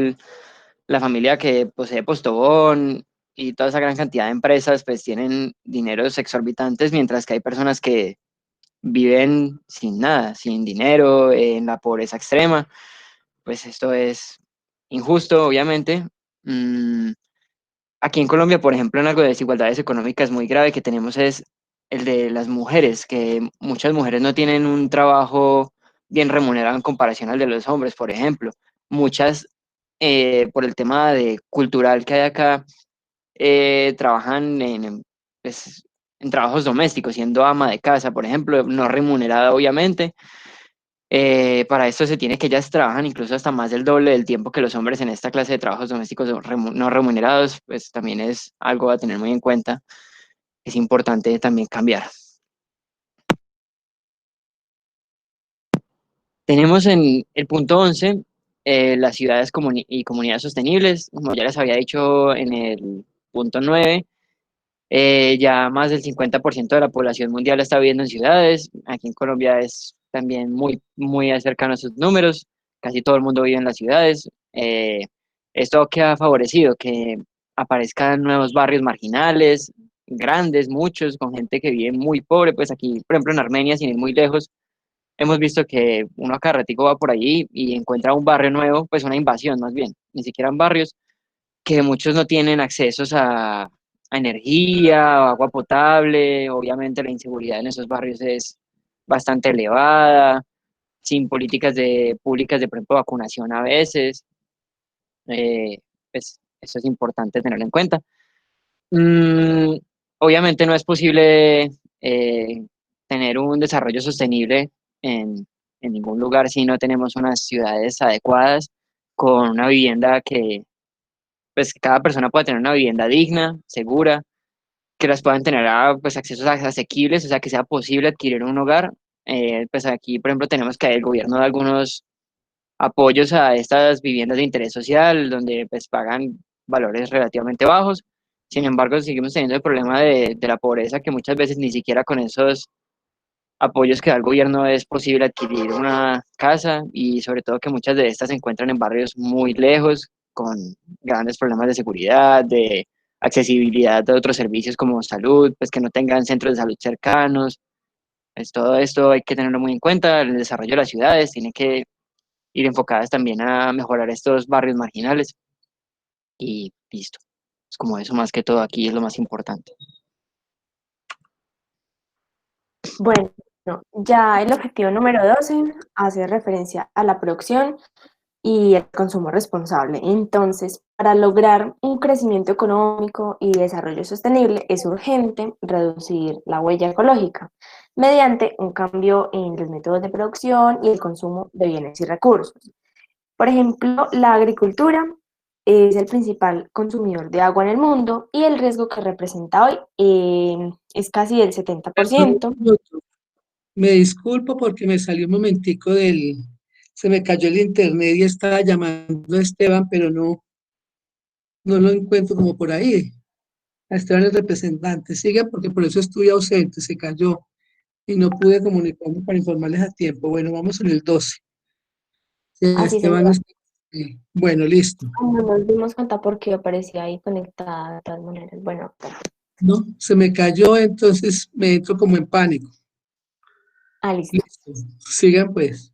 la familia que posee Postobón y toda esa gran cantidad de empresas, pues tienen dineros exorbitantes, mientras que hay personas que viven sin nada, sin dinero, en la pobreza extrema. Pues esto es injusto, obviamente. Mm, Aquí en Colombia, por ejemplo, en algo de desigualdades económicas muy grave que tenemos es el de las mujeres, que muchas mujeres no tienen un trabajo bien remunerado en comparación al de los hombres, por ejemplo. Muchas, por el tema de cultural que hay acá, trabajan pues, en trabajos domésticos, siendo ama de casa, por ejemplo, no remunerada, obviamente. Para esto se tiene que ellas trabajan incluso hasta más del doble del tiempo que los hombres en esta clase de trabajos domésticos no remunerados, pues también es algo a tener muy en cuenta. Es importante también cambiar. Tenemos en el punto 11 las ciudades y comunidades sostenibles, como ya les había dicho en el punto 9, ya más del 50% de la población mundial está viviendo en ciudades. Aquí en Colombia es también muy cercano a esos números. Casi todo el mundo vive en las ciudades. Esto que ha favorecido que aparezcan nuevos barrios marginales, grandes, muchos, con gente que vive muy pobre. Pues aquí, por ejemplo, en Armenia, sin ir muy lejos, hemos visto que uno acá ratico va por allí y encuentra un barrio nuevo, pues una invasión más bien, ni siquiera en barrios, que muchos no tienen accesos a energía, o agua potable. Obviamente la inseguridad en esos barrios es bastante elevada, sin políticas públicas de, por ejemplo, vacunación a veces. eh, pues eso es importante tenerlo en cuenta. Mm, Obviamente no es posible tener un desarrollo sostenible en ningún lugar si no tenemos unas ciudades adecuadas con una vivienda pues, que cada persona pueda tener una vivienda digna, segura, que las puedan tener pues, accesos asequibles, o sea, que sea posible adquirir un hogar. Pues aquí, por ejemplo, tenemos que el gobierno da algunos apoyos a estas viviendas de interés social, donde pues pagan valores relativamente bajos. Sin embargo, seguimos teniendo el problema de la pobreza, que muchas veces ni siquiera con esos apoyos que da el gobierno es posible adquirir una casa, y sobre todo que muchas de estas se encuentran en barrios muy lejos, con grandes problemas de seguridad, de accesibilidad de otros servicios como salud, pues que no tengan centros de salud cercanos. Pues todo esto hay que tenerlo muy en cuenta. El desarrollo de las ciudades tiene que ir enfocadas también a mejorar estos barrios marginales y listo. Es como eso más que todo aquí es lo más importante. Bueno, ya el objetivo número 12 hace referencia a la producción y el consumo responsable. Entonces, para lograr un crecimiento económico y desarrollo sostenible, es urgente reducir la huella ecológica mediante un cambio en los métodos de producción y el consumo de bienes y recursos. Por ejemplo, la agricultura es el principal consumidor de agua en el mundo y el riesgo que representa hoy es casi del Perdón, un 70%. minuto. Me disculpo porque me salió un momentico se me cayó el internet y estaba llamando a Esteban, pero no lo encuentro como por ahí. A Esteban el representante. Siga porque por eso estuve ausente, se cayó y no pude comunicarme para informarles a tiempo. Bueno, vamos en el 12. Sí, Así, Esteban señora. está. Bueno, listo. No nos dimos cuenta porque aparecía ahí conectada de todas maneras. Bueno, No, se me cayó, entonces me entro como en pánico. listo. Listo. Sigan pues.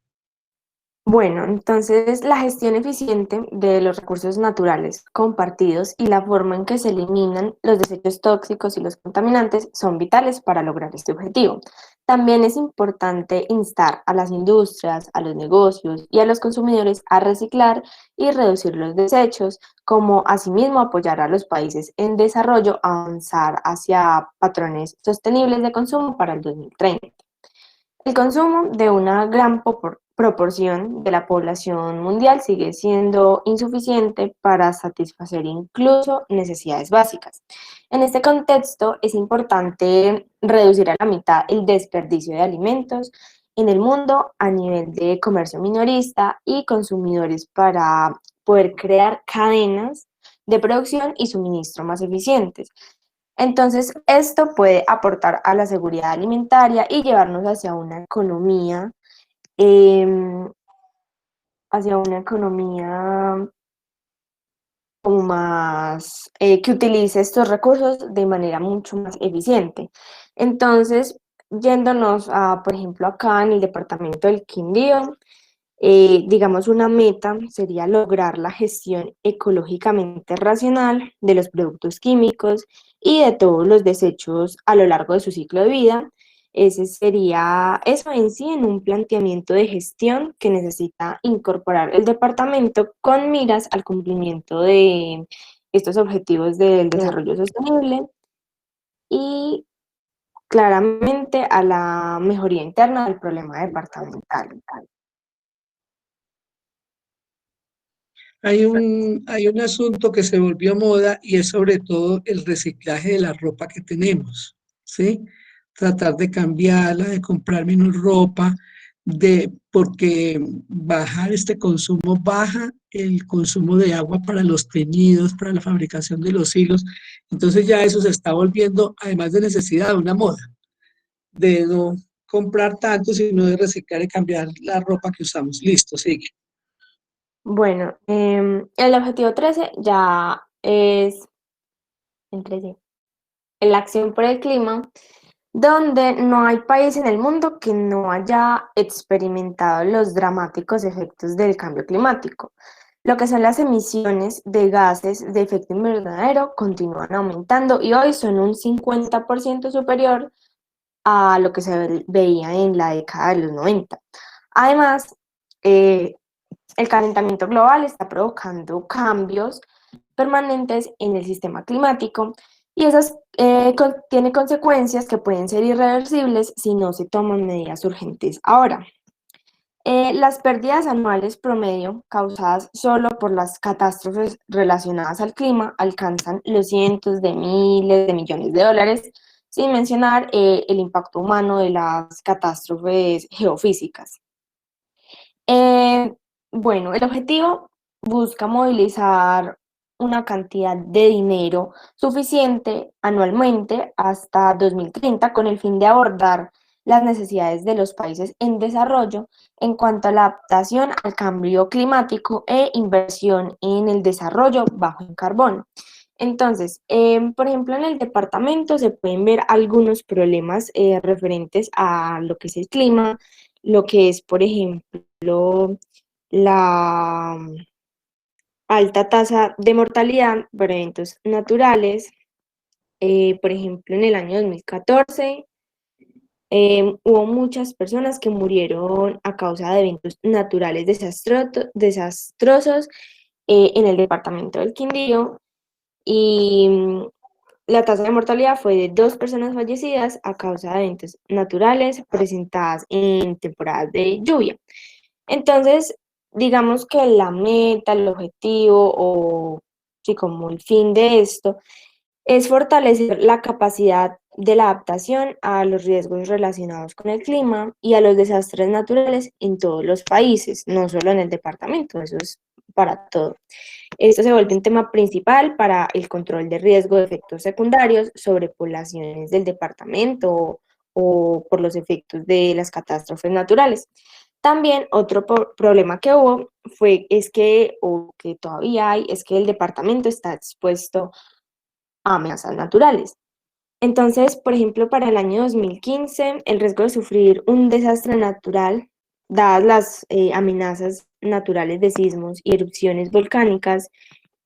Bueno, entonces la gestión eficiente de los recursos naturales compartidos y la forma en que se eliminan los desechos tóxicos y los contaminantes son vitales para lograr este objetivo. También es importante instar a las industrias, a los negocios y a los consumidores a reciclar y reducir los desechos, como asimismo apoyar a los países en desarrollo a avanzar hacia patrones sostenibles de consumo para el 2030. El consumo de una gran proporción de la población mundial sigue siendo insuficiente para satisfacer incluso necesidades básicas. En este contexto, es importante reducir a la mitad el desperdicio de alimentos en el mundo a nivel de comercio minorista y consumidores para poder crear cadenas de producción y suministro más eficientes. Entonces, esto puede aportar a la seguridad alimentaria y llevarnos em, hacia una economía como más, que utilice estos recursos de manera mucho más eficiente. Entonces, yéndonos a, por ejemplo, acá en el departamento del Quindío, digamos, una meta sería lograr la gestión ecológicamente racional de los productos químicos y de todos los desechos a lo largo de su ciclo de vida. Ese sería eso en sí, en un planteamiento de gestión que necesita incorporar el departamento con miras al cumplimiento de estos objetivos del desarrollo sostenible y claramente a la mejoría interna del problema departamental. Hay un asunto que se volvió moda y es sobre todo el reciclaje de la ropa que tenemos, ¿sí? Tratar de cambiarla, de comprar menos ropa, porque bajar este consumo baja el consumo de agua para los teñidos, para la fabricación de los hilos. Entonces ya eso se está volviendo, además de necesidad, una moda, de no comprar tanto, sino de reciclar y cambiar la ropa que usamos. Listo, sigue. Bueno, el objetivo 13 ya es entre sí, la acción por el clima, donde no hay país en el mundo que no haya experimentado los dramáticos efectos del cambio climático. Lo que son las emisiones de gases de efecto invernadero continúan aumentando y hoy son un 50% superior a lo que se veía en la década de los 90. Además, el calentamiento global está provocando cambios permanentes en el sistema climático y esas tiene consecuencias que pueden ser irreversibles si no se toman medidas urgentes ahora. Las pérdidas anuales promedio causadas solo por las catástrofes relacionadas al clima alcanzan los cientos de miles de millones de dólares, sin mencionar el impacto humano de las catástrofes geofísicas. Bueno, el objetivo busca movilizar una cantidad de dinero suficiente anualmente hasta 2030 con el fin de abordar las necesidades de los países en desarrollo en cuanto a la adaptación al cambio climático e inversión en el desarrollo bajo en carbono. Entonces, por ejemplo, en el departamento se pueden ver algunos problemas referentes a lo que es el clima, lo que es, por ejemplo, la alta tasa de mortalidad por eventos naturales. Por ejemplo, en el año 2014 hubo muchas personas que murieron a causa de eventos naturales desastrosos en el departamento del Quindío y la tasa de mortalidad fue de 2 personas fallecidas a causa de eventos naturales presentadas en temporadas de lluvia. Entonces, digamos que la meta, el objetivo o sí, como el fin de esto es fortalecer la capacidad de la adaptación a los riesgos relacionados con el clima y a los desastres naturales en todos los países, no solo en el departamento, eso es para todo. Esto se vuelve un tema principal para el control de riesgo de efectos secundarios sobre poblaciones del departamento o por los efectos de las catástrofes naturales. También otro problema que hubo o que todavía hay, es que el departamento está expuesto a amenazas naturales. Entonces, por ejemplo, para el año 2015, el riesgo de sufrir un desastre natural, dadas las amenazas naturales de sismos y erupciones volcánicas,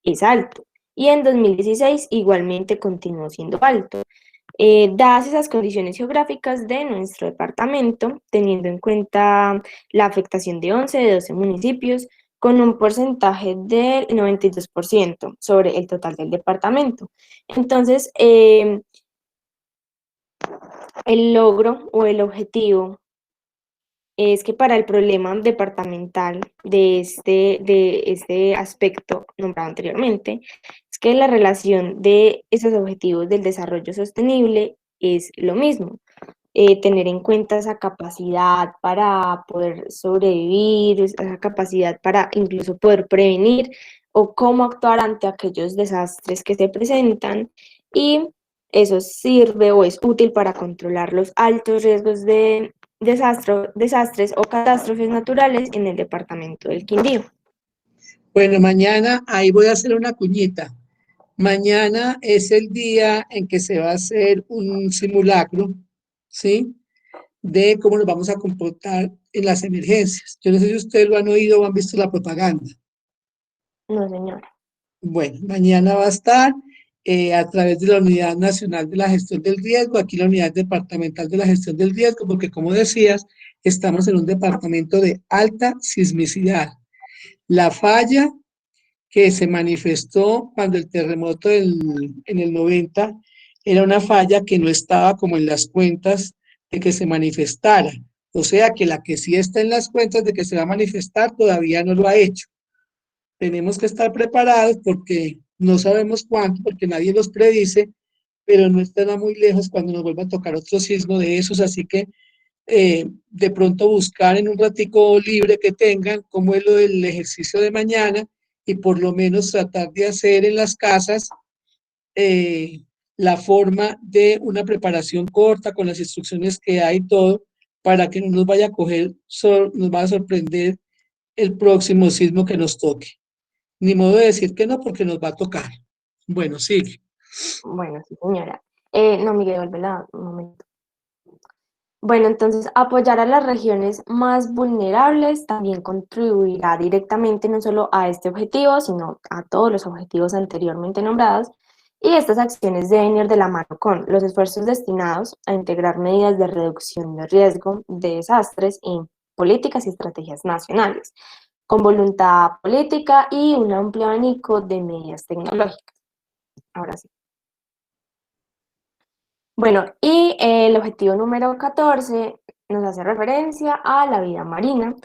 es alto. Y en 2016 igualmente continuó siendo alto. Dadas esas condiciones geográficas de nuestro departamento, teniendo en cuenta la afectación de 11 de 12 municipios, con un porcentaje del 92% sobre el total del departamento. Entonces, el logro o el objetivo es que para el problema departamental de este aspecto nombrado anteriormente, es que la relación de esos objetivos del desarrollo sostenible es lo mismo. Tener en cuenta esa capacidad para poder sobrevivir, esa capacidad para incluso poder prevenir o cómo actuar ante aquellos desastres que se presentan, y eso sirve o es útil para controlar los altos riesgos de desastres o catástrofes naturales en el departamento del Quindío. Bueno, mañana ahí voy a hacer una cuñita. Mañana es el día en que se va a hacer un simulacro, ¿sí? De cómo nos vamos a comportar en las emergencias. Yo no sé si ustedes lo han oído o han visto la propaganda. No, señora. Bueno, mañana va a estar a través de la Unidad Nacional de la Gestión del Riesgo, aquí la Unidad Departamental de la Gestión del Riesgo, porque como decías, estamos en un departamento de alta sismicidad. La falla que se manifestó cuando el terremoto en el 90 era una falla que no estaba como en las cuentas de que se manifestara. O sea que la que sí está en las cuentas de que se va a manifestar todavía no lo ha hecho. Tenemos que estar preparados porque no sabemos cuánto, porque nadie los predice, pero no estará muy lejos cuando nos vuelva a tocar otro sismo de esos, así que de pronto buscar en un ratico libre que tengan cómo es lo del ejercicio de mañana y por lo menos tratar de hacer en las casas la forma de una preparación corta con las instrucciones que hay y todo, para que no nos vaya a coger, nos va a sorprender el próximo sismo que nos toque. Ni modo de decir que no, porque nos va a tocar. Bueno, sigue. Bueno, sí, señora. No, Miguel, vuelve un momento. Bueno, entonces apoyar a las regiones más vulnerables también contribuirá directamente no solo a este objetivo, sino a todos los objetivos anteriormente nombrados. Y estas acciones deben ir de la mano con los esfuerzos destinados a integrar medidas de reducción de riesgo de desastres en políticas y estrategias nacionales, con voluntad política y un amplio abanico de medidas tecnológicas. Ahora sí. Bueno, y el objetivo número 14 nos hace referencia a la vida marina,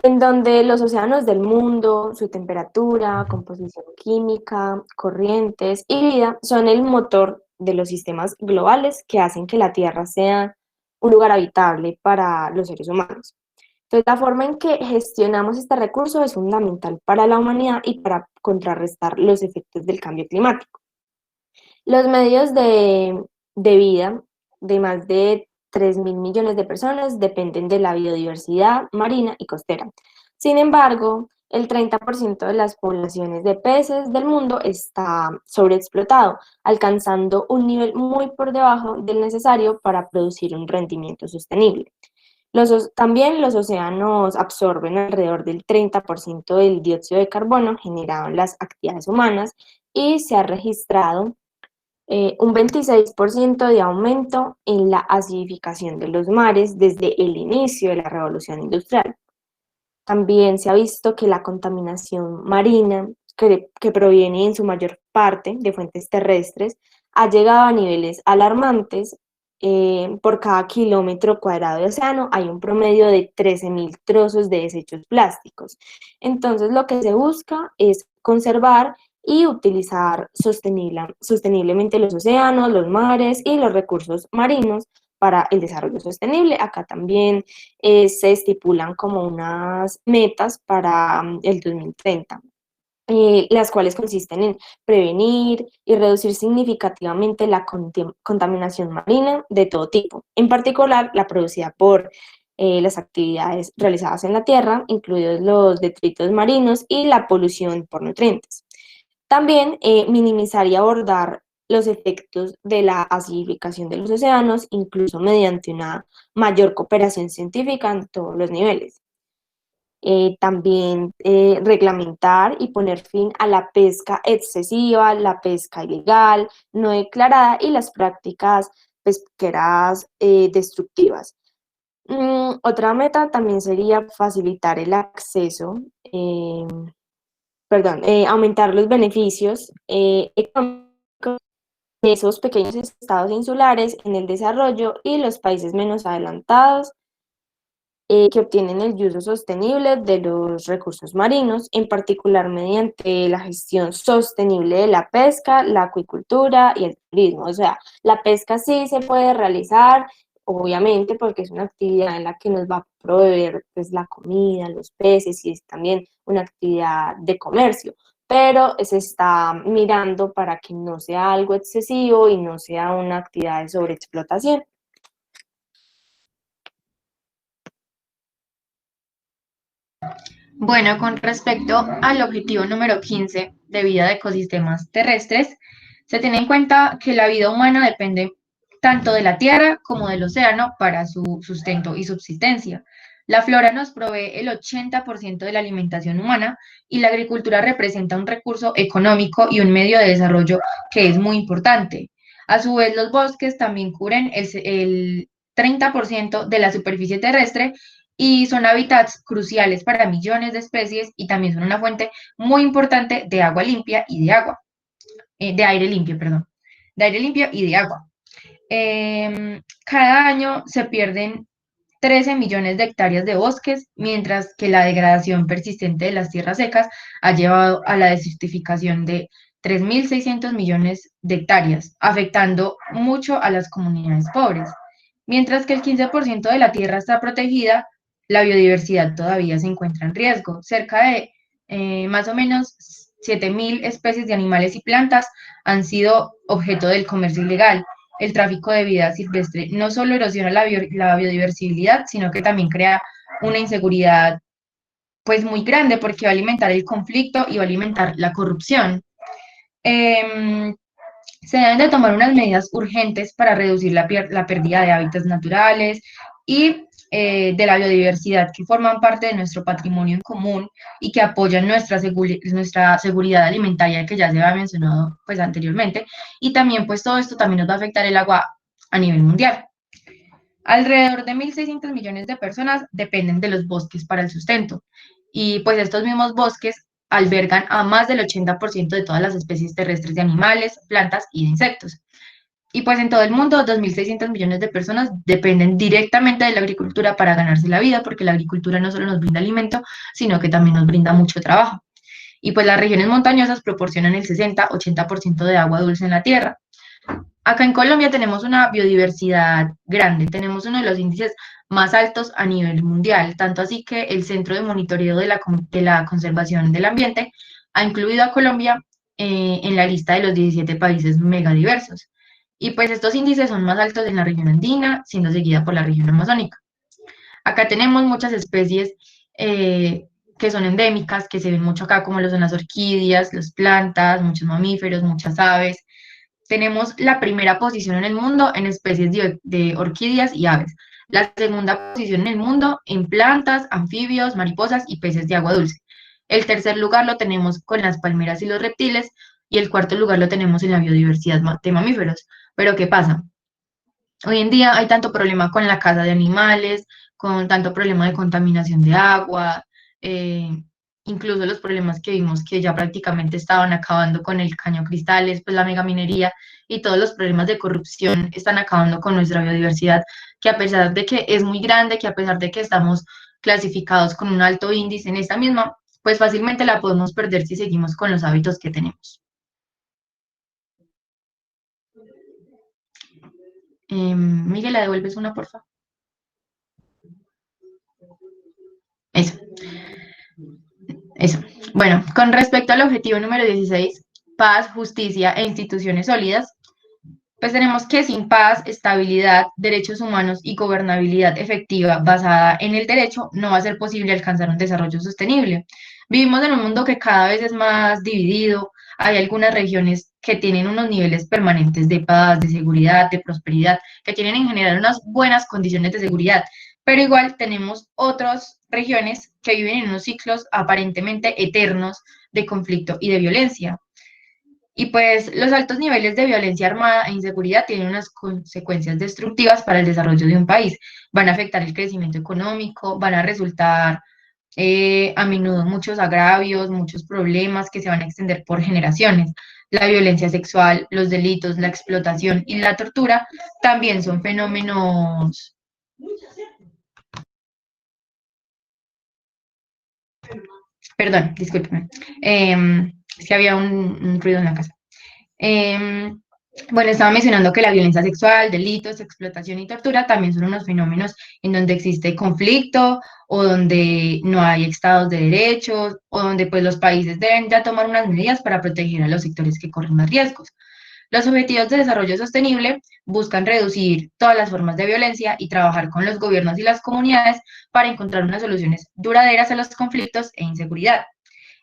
en donde los océanos del mundo, su temperatura, composición química, corrientes y vida son el motor de los sistemas globales que hacen que la Tierra sea un lugar habitable para los seres humanos. Entonces, la forma en que gestionamos este recurso es fundamental para la humanidad y para contrarrestar los efectos del cambio climático. Los medios de vida de más de 3.000 millones de personas dependen de la biodiversidad marina y costera. Sin embargo, el 30% de las poblaciones de peces del mundo está sobreexplotado, alcanzando un nivel muy por debajo del necesario para producir un rendimiento sostenible. También los océanos absorben alrededor del 30% del dióxido de carbono generado en las actividades humanas y se ha registrado un 26% de aumento en la acidificación de los mares desde el inicio de la revolución industrial. También se ha visto que la contaminación marina, que proviene en su mayor parte de fuentes terrestres, ha llegado a niveles alarmantes. Por cada kilómetro cuadrado de océano hay un promedio de 13.000 trozos de desechos plásticos. Entonces, lo que se busca es conservar y utilizar sosteniblemente los océanos, los mares y los recursos marinos para el desarrollo sostenible. Acá también se estipulan como unas metas para el 2030. Las cuales consisten en prevenir y reducir significativamente la contaminación marina de todo tipo, en particular la producida por las actividades realizadas en la tierra, incluidos los detritos marinos y la polución por nutrientes. También minimizar y abordar los efectos de la acidificación de los océanos, incluso mediante una mayor cooperación científica en todos los niveles. También reglamentar y poner fin a la pesca excesiva, la pesca ilegal, no declarada y las prácticas pesqueras destructivas. Otra meta también sería facilitar el acceso, aumentar los beneficios económicos de esos pequeños estados insulares en el desarrollo y los países menos adelantados que obtienen el uso sostenible de los recursos marinos, en particular mediante la gestión sostenible de la pesca, la acuicultura y el turismo. O sea, la pesca sí se puede realizar, obviamente, porque es una actividad en la que nos va a proveer pues, la comida, los peces, y es también una actividad de comercio, pero se está mirando para que no sea algo excesivo y no sea una actividad de sobreexplotación. Bueno, con respecto al objetivo número 15 de vida de ecosistemas terrestres, se tiene en cuenta que la vida humana depende tanto de la tierra como del océano para su sustento y subsistencia. La flora nos provee el 80% de la alimentación humana y la agricultura representa un recurso económico y un medio de desarrollo que es muy importante. A su vez, los bosques también cubren el 30% de la superficie terrestre y son hábitats cruciales para millones de especies y también son una fuente muy importante de agua limpia y de aire limpio, perdón, de aire limpio y de agua. Cada año se pierden 13 millones de hectáreas de bosques, mientras que la degradación persistente de las tierras secas ha llevado a la desertificación de 3.600 millones de hectáreas, afectando mucho a las comunidades pobres. Mientras que el 15% de la tierra está protegida, la biodiversidad todavía se encuentra en riesgo. Cerca de más o menos 7.000 especies de animales y plantas han sido objeto del comercio ilegal. El tráfico de vida silvestre no solo erosiona la biodiversidad, sino que también crea una inseguridad pues muy grande porque va a alimentar el conflicto y va a alimentar la corrupción. Se deben de tomar unas medidas urgentes para reducir la pérdida de hábitats naturales y de la biodiversidad que forman parte de nuestro patrimonio en común y que apoyan nuestra seguridad alimentaria que ya se había mencionado pues anteriormente, y también pues todo esto también nos va a afectar el agua a nivel mundial. Alrededor de 1.600 millones de personas dependen de los bosques para el sustento, y pues estos mismos bosques albergan a más del 80% de todas las especies terrestres de animales, plantas y de insectos. Y pues en todo el mundo, 2.600 millones de personas dependen directamente de la agricultura para ganarse la vida, porque la agricultura no solo nos brinda alimento, sino que también nos brinda mucho trabajo. Y pues las regiones montañosas proporcionan el 60-80% de agua dulce en la tierra. Acá en Colombia tenemos una biodiversidad grande, tenemos uno de los índices más altos a nivel mundial, tanto así que el Centro de Monitoreo de la Conservación del Ambiente ha incluido a Colombia en la lista de los 17 países megadiversos. Y pues estos índices son más altos en la región andina, siendo seguida por la región amazónica. Acá tenemos muchas especies que son endémicas, que se ven mucho acá, como lo son las orquídeas, las plantas, muchos mamíferos, muchas aves. Tenemos la primera posición en el mundo en especies de orquídeas y aves. La segunda posición en el mundo en plantas, anfibios, mariposas y peces de agua dulce. El tercer lugar lo tenemos con las palmeras y los reptiles, y el cuarto lugar lo tenemos en la biodiversidad de mamíferos. Pero ¿qué pasa? Hoy en día hay tanto problema con la caza de animales, con tanto problema de contaminación de agua, eh, incluso los problemas que vimos que ya prácticamente estaban acabando con el caño cristales, pues la megaminería y todos los problemas de corrupción están acabando con nuestra biodiversidad, que a pesar de que es muy grande, que a pesar de que estamos clasificados con un alto índice en esta misma, pues fácilmente la podemos perder si seguimos con los hábitos que tenemos. Miguel, ¿la devuelves una, por favor? Eso. Eso. Bueno, con respecto al objetivo número 16, paz, justicia e instituciones sólidas, pues tenemos que sin paz, estabilidad, derechos humanos y gobernabilidad efectiva basada en el derecho, no va a ser posible alcanzar un desarrollo sostenible. Vivimos en un mundo que cada vez es más dividido. Hay algunas regiones que tienen unos niveles permanentes de paz, de seguridad, de prosperidad, que tienen en general unas buenas condiciones de seguridad, pero igual tenemos otras regiones que viven en unos ciclos aparentemente eternos de conflicto y de violencia. Y pues los altos niveles de violencia armada e inseguridad tienen unas consecuencias destructivas para el desarrollo de un país. Van a afectar el crecimiento económico, van a resultar a menudo muchos agravios, muchos problemas que se van a extender por generaciones. La violencia sexual, los delitos, la explotación y la tortura también son fenómenos. Perdón, discúlpeme. Es que había un ruido en la casa. Bueno, estaba mencionando que la violencia sexual, delitos, explotación y tortura también son unos fenómenos en donde existe conflicto o donde no hay estados de derechos o donde pues los países deben ya tomar unas medidas para proteger a los sectores que corren más riesgos. Los Objetivos de Desarrollo Sostenible buscan reducir todas las formas de violencia y trabajar con los gobiernos y las comunidades para encontrar unas soluciones duraderas a los conflictos e inseguridad.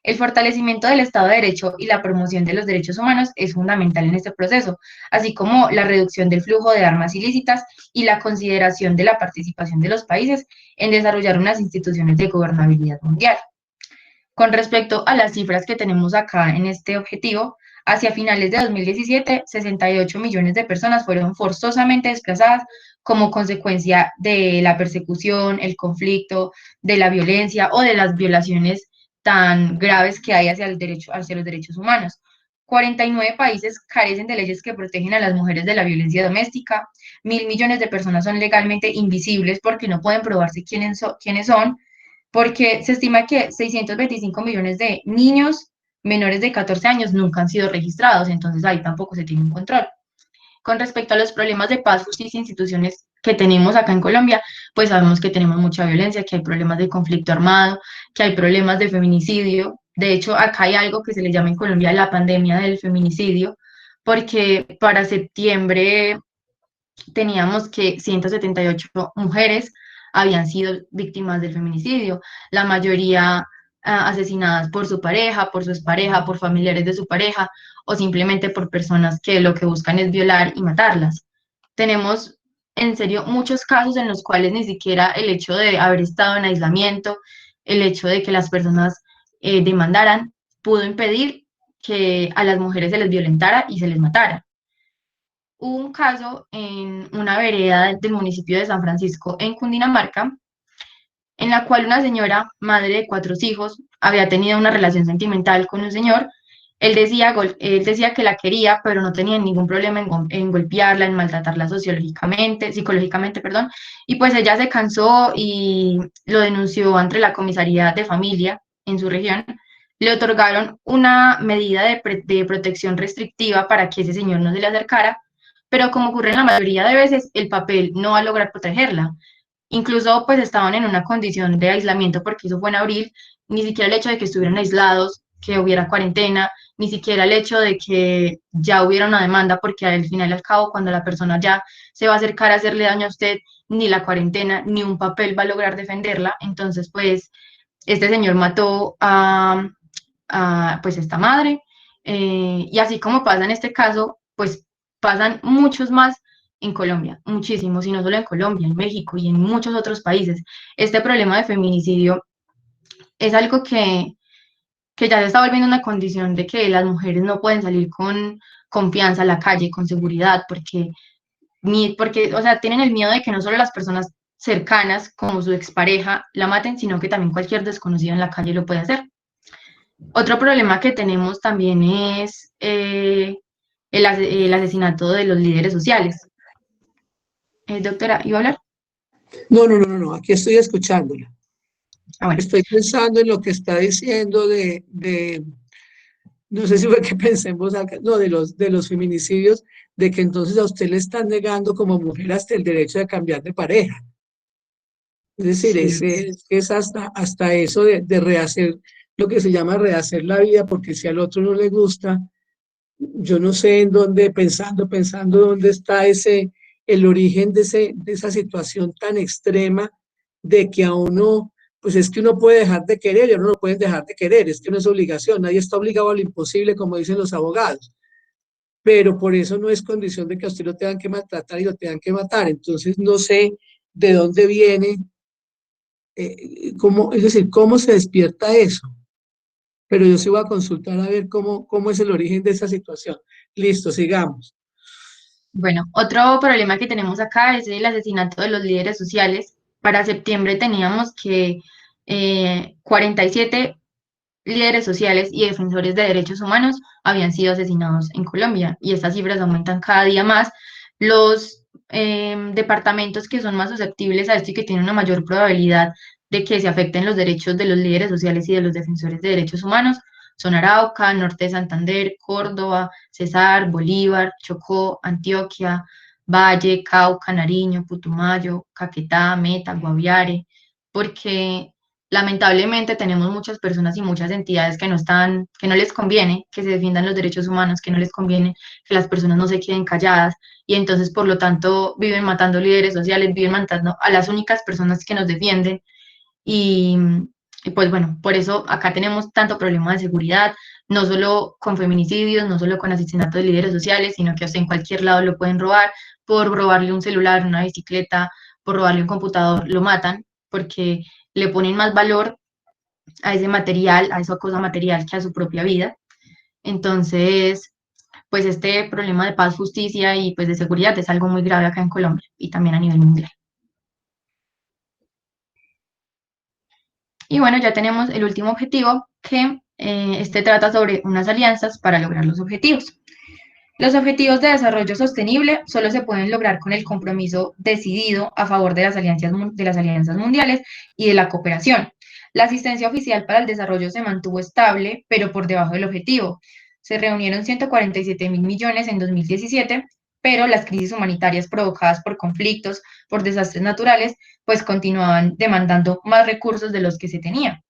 El fortalecimiento del Estado de Derecho y la promoción de los derechos humanos es fundamental en este proceso, así como la reducción del flujo de armas ilícitas y la consideración de la participación de los países en desarrollar unas instituciones de gobernabilidad mundial. Con respecto a las cifras que tenemos acá en este objetivo, hacia finales de 2017, 68 millones de personas fueron forzosamente desplazadas como consecuencia de la persecución, el conflicto, de la violencia o de las violaciones tan graves que hay hacia los derechos humanos. 49 países carecen de leyes que protegen a las mujeres de la violencia doméstica. 1.000 millones de personas son legalmente invisibles porque no pueden probarse quiénes son, porque se estima que 625 millones de niños menores de 14 años nunca han sido registrados, entonces ahí tampoco se tiene un control. Con respecto a los problemas de paz, justicia e instituciones que tenemos acá en Colombia, pues sabemos que tenemos mucha violencia, que hay problemas de conflicto armado, que hay problemas de feminicidio. De hecho, acá hay algo que se le llama en Colombia la pandemia del feminicidio, porque para septiembre teníamos que 178 mujeres habían sido víctimas del feminicidio, la mayoría asesinadas por su pareja, por su expareja, por familiares de su pareja o simplemente por personas que lo que buscan es violar y matarlas. Tenemos en serio muchos casos en los cuales ni siquiera el hecho de haber estado en aislamiento, el hecho de que las personas demandaran, pudo impedir que a las mujeres se les violentara y se les matara. Hubo un caso en una vereda del municipio de San Francisco, en Cundinamarca, en la cual una señora, madre de 4 hijos, había tenido una relación sentimental con un señor. Él decía que la quería, pero no tenía ningún problema en golpearla, en maltratarla psicológicamente, perdón. Y pues ella se cansó y lo denunció ante la comisaría de familia en su región. Le otorgaron una medida de protección restrictiva para que ese señor no se le acercara, pero como ocurre en la mayoría de veces, el papel no va a lograr protegerla. Incluso pues estaban en una condición de aislamiento porque eso fue en abril, ni siquiera el hecho de que estuvieran aislados, que hubiera cuarentena, ni siquiera el hecho de que ya hubiera una demanda, porque al final y al cabo, cuando la persona ya se va a acercar a hacerle daño a usted, ni la cuarentena, ni un papel va a lograr defenderla. Entonces, pues, este señor mató a pues, esta madre, y así como pasa en este caso, pues, pasan muchos más en Colombia, muchísimos, y no solo en Colombia, en México y en muchos otros países. Este problema de feminicidio es algo que ya se está volviendo una condición de que las mujeres no pueden salir con confianza a la calle, con seguridad, porque, o sea, tienen el miedo de que no solo las personas cercanas, como su expareja, la maten, sino que también cualquier desconocido en la calle lo puede hacer. Otro problema que tenemos también es el asesinato de los líderes sociales. Doctora, ¿iba a hablar? No, aquí estoy escuchándola. Bueno. Estoy pensando en lo que está diciendo no sé si fue que pensemos acá, no, de los feminicidios, de que entonces a usted le están negando como mujer hasta el derecho de cambiar de pareja. Es decir, Sí. es hasta eso de rehacer, lo que se llama rehacer la vida, porque si al otro no le gusta, yo no sé en dónde, pensando dónde está el origen de esa situación tan extrema de que a uno, pues es que uno puede dejar de querer y a uno no pueden dejar de querer, es que no es obligación, nadie está obligado a lo imposible, como dicen los abogados, pero por eso no es condición de que a usted lo tengan que maltratar y lo tengan que matar. Entonces no sé de dónde viene, es decir, cómo se despierta eso. Pero yo sí voy a consultar a ver cómo es el origen de esa situación. Listo, sigamos. Bueno, otro problema que tenemos acá es el asesinato de los líderes sociales. Para septiembre teníamos que 47 líderes sociales y defensores de derechos humanos habían sido asesinados en Colombia, y estas cifras aumentan cada día más. Los departamentos que son más susceptibles a esto y que tienen una mayor probabilidad de que se afecten los derechos de los líderes sociales y de los defensores de derechos humanos son Arauca, Norte de Santander, Córdoba, Cesar, Bolívar, Chocó, Antioquia, Valle, Cauca, Nariño, Putumayo, Caquetá, Meta, Guaviare, porque lamentablemente tenemos muchas personas y muchas entidades que no les conviene que se defiendan los derechos humanos, que no les conviene que las personas no se queden calladas, y entonces por lo tanto viven matando líderes sociales, viven matando a las únicas personas que nos defienden, y, y pues bueno, por eso acá tenemos tanto problema de seguridad, no solo con feminicidios, no solo con asesinatos de líderes sociales, sino que en cualquier lado lo pueden robar. Por robarle un celular, una bicicleta, por robarle un computador, lo matan, porque le ponen más valor a ese material, a esa cosa material, que a su propia vida. Entonces, pues este problema de paz, justicia y pues de seguridad es algo muy grave acá en Colombia y también a nivel mundial. Y bueno, ya tenemos el último objetivo, que este trata sobre unas alianzas para lograr los objetivos. Los objetivos de desarrollo sostenible solo se pueden lograr con el compromiso decidido a favor de las alianzas mundiales y de la cooperación. La asistencia oficial para el desarrollo se mantuvo estable, pero por debajo del objetivo. Se reunieron 147.000 millones en 2017, pero las crisis humanitarias provocadas por conflictos, por desastres naturales, pues continuaban demandando más recursos de los que se tenían.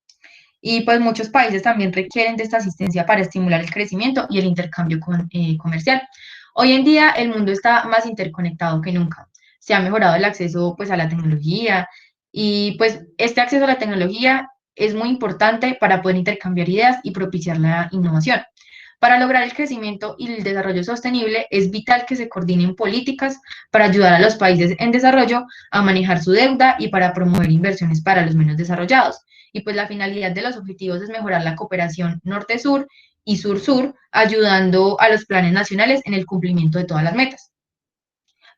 Y pues muchos países también requieren de esta asistencia para estimular el crecimiento y el intercambio comercial. Hoy en día el mundo está más interconectado que nunca. Se ha mejorado el acceso pues a la tecnología y pues este acceso a la tecnología es muy importante para poder intercambiar ideas y propiciar la innovación. Para lograr el crecimiento y el desarrollo sostenible es vital que se coordinen políticas para ayudar a los países en desarrollo a manejar su deuda y para promover inversiones para los menos desarrollados. Y pues la finalidad de los objetivos es mejorar la cooperación norte-sur y sur-sur, ayudando a los planes nacionales en el cumplimiento de todas las metas.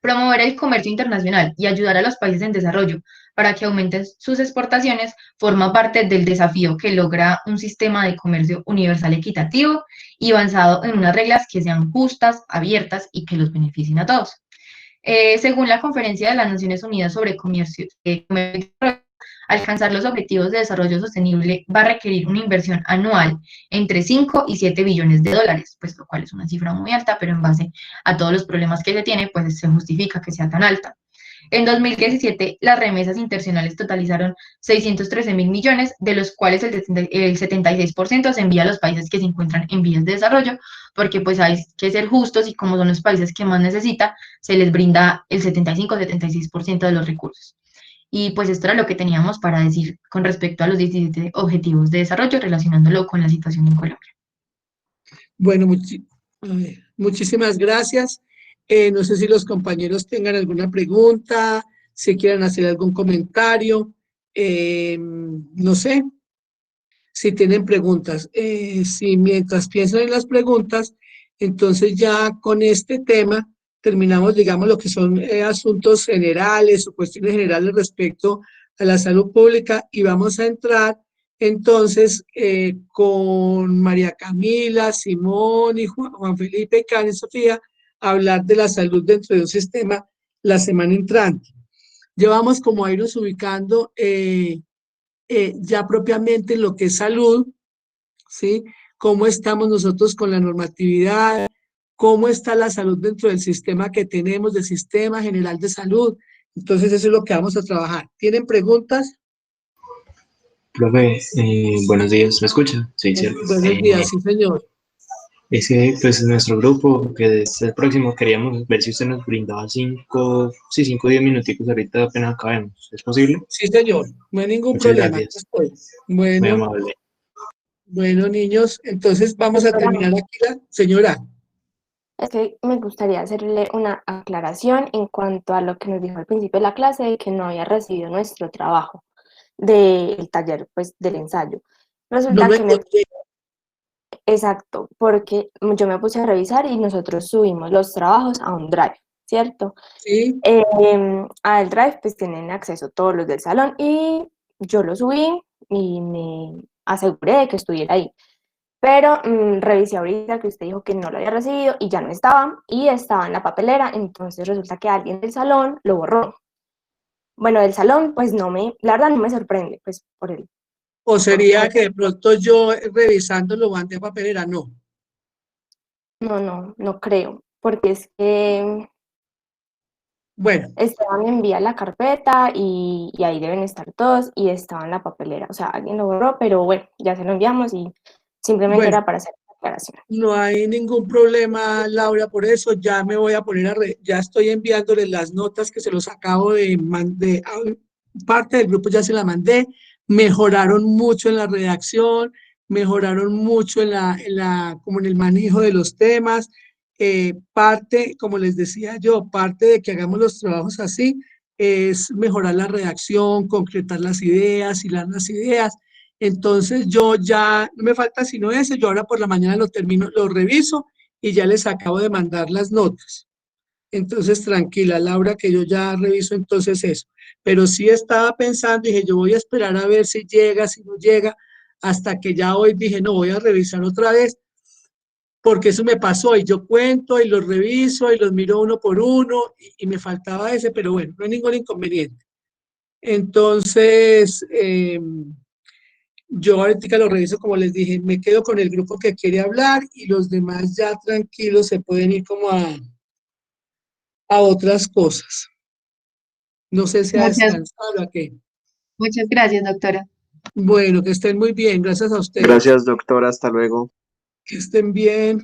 Promover el comercio internacional y ayudar a los países en desarrollo para que aumenten sus exportaciones forma parte del desafío que logra un sistema de comercio universal equitativo y basado en unas reglas que sean justas, abiertas y que los beneficien a todos. Según la Conferencia de las Naciones Unidas sobre Comercio y Desarrollo, alcanzar los objetivos de desarrollo sostenible va a requerir una inversión anual entre 5 y 7 billones de dólares, pues lo cual es una cifra muy alta, pero en base a todos los problemas que se tiene, pues se justifica que sea tan alta. En 2017, las remesas internacionales totalizaron 613.000 millones, de los cuales el 76% se envía a los países que se encuentran en vías de desarrollo, porque pues hay que ser justos y como son los países que más necesita, se les brinda el 75-76% de los recursos. Y pues esto era lo que teníamos para decir con respecto a los 17 objetivos de desarrollo relacionándolo con la situación en Colombia. Bueno, muchísimas gracias. No sé si los compañeros tengan alguna pregunta, si quieran hacer algún comentario. No sé si tienen preguntas. Si mientras piensan en las preguntas, entonces ya con este tema terminamos, digamos, lo que son asuntos generales o cuestiones generales respecto a la salud pública y vamos a entrar entonces con María Camila, Simón y Juan Felipe, Karen, Sofía, a hablar de la salud dentro de un sistema la semana entrante. Llevamos como a irnos ubicando ya propiamente en lo que es salud, ¿sí? Cómo estamos nosotros con la normatividad, cómo está la salud dentro del sistema que tenemos, del Sistema General de Salud. Entonces eso es lo que vamos a trabajar. ¿Tienen preguntas? Profe, buenos días, ¿me escucha? Sí, cierto. Buenos días, sí, señor. Es que, pues, en nuestro grupo, que es el próximo, queríamos ver si usted nos brindaba 5 o 10 minuticos ahorita apenas acabemos. ¿Es posible? Sí, señor, no hay ningún Muchas problema. gracias. Estoy. Muy Bueno, amable. bueno, niños, entonces vamos a terminar aquí la señora. Es que me gustaría hacerle una aclaración en cuanto a lo que nos dijo al principio de la clase de que no había recibido nuestro trabajo del taller, pues del ensayo. No Resulta lo que encontré. exacto, porque yo me puse a revisar y nosotros subimos los trabajos a un drive, ¿cierto? Sí, Al drive pues tienen acceso todos los del salón y yo lo subí y me aseguré de que estuviera ahí. Pero revisé ahorita que usted dijo que no lo había recibido y ya no estaba, y estaba en la papelera, entonces resulta que alguien del salón lo borró. Bueno, del salón, pues la verdad no me sorprende, pues por él. o sería que de pronto yo revisando lo mandé a papelera, no. No creo, porque es que Bueno, Esteban me envía la carpeta y ahí deben estar todos y estaba en la papelera, o sea, alguien lo borró, pero bueno, ya se lo enviamos y simplemente bueno, era para hacer la aclaración. no hay ningún problema, Laura, por eso ya me voy a poner ya estoy enviándoles las notas que se los acabo de mandar, parte del grupo ya se la mandé, mejoraron mucho en la redacción, mejoraron mucho como en el manejo de los temas, parte, como les decía yo, parte de que hagamos los trabajos así es mejorar la redacción, concretar las ideas, hilar las ideas. Entonces yo ya, no me falta sino ese, yo ahora por la mañana lo termino, lo reviso y ya les acabo de mandar las notas. Entonces tranquila, Laura, que yo ya reviso entonces eso. Pero sí estaba pensando, dije, yo voy a esperar a ver si llega, si no llega, hasta que ya hoy dije, no, voy a revisar otra vez, porque eso me pasó y yo cuento y los reviso y los miro uno por uno y me faltaba ese, pero bueno, no hay ningún inconveniente. Entonces, yo ahorita lo reviso, como les dije, me quedo con el grupo que quiere hablar y los demás ya tranquilos se pueden ir como a otras cosas. No sé si a Muchas, descansar o a qué. muchas gracias, doctora. Bueno, que estén muy bien. Gracias a ustedes. Gracias, doctora. Hasta luego. Que estén bien.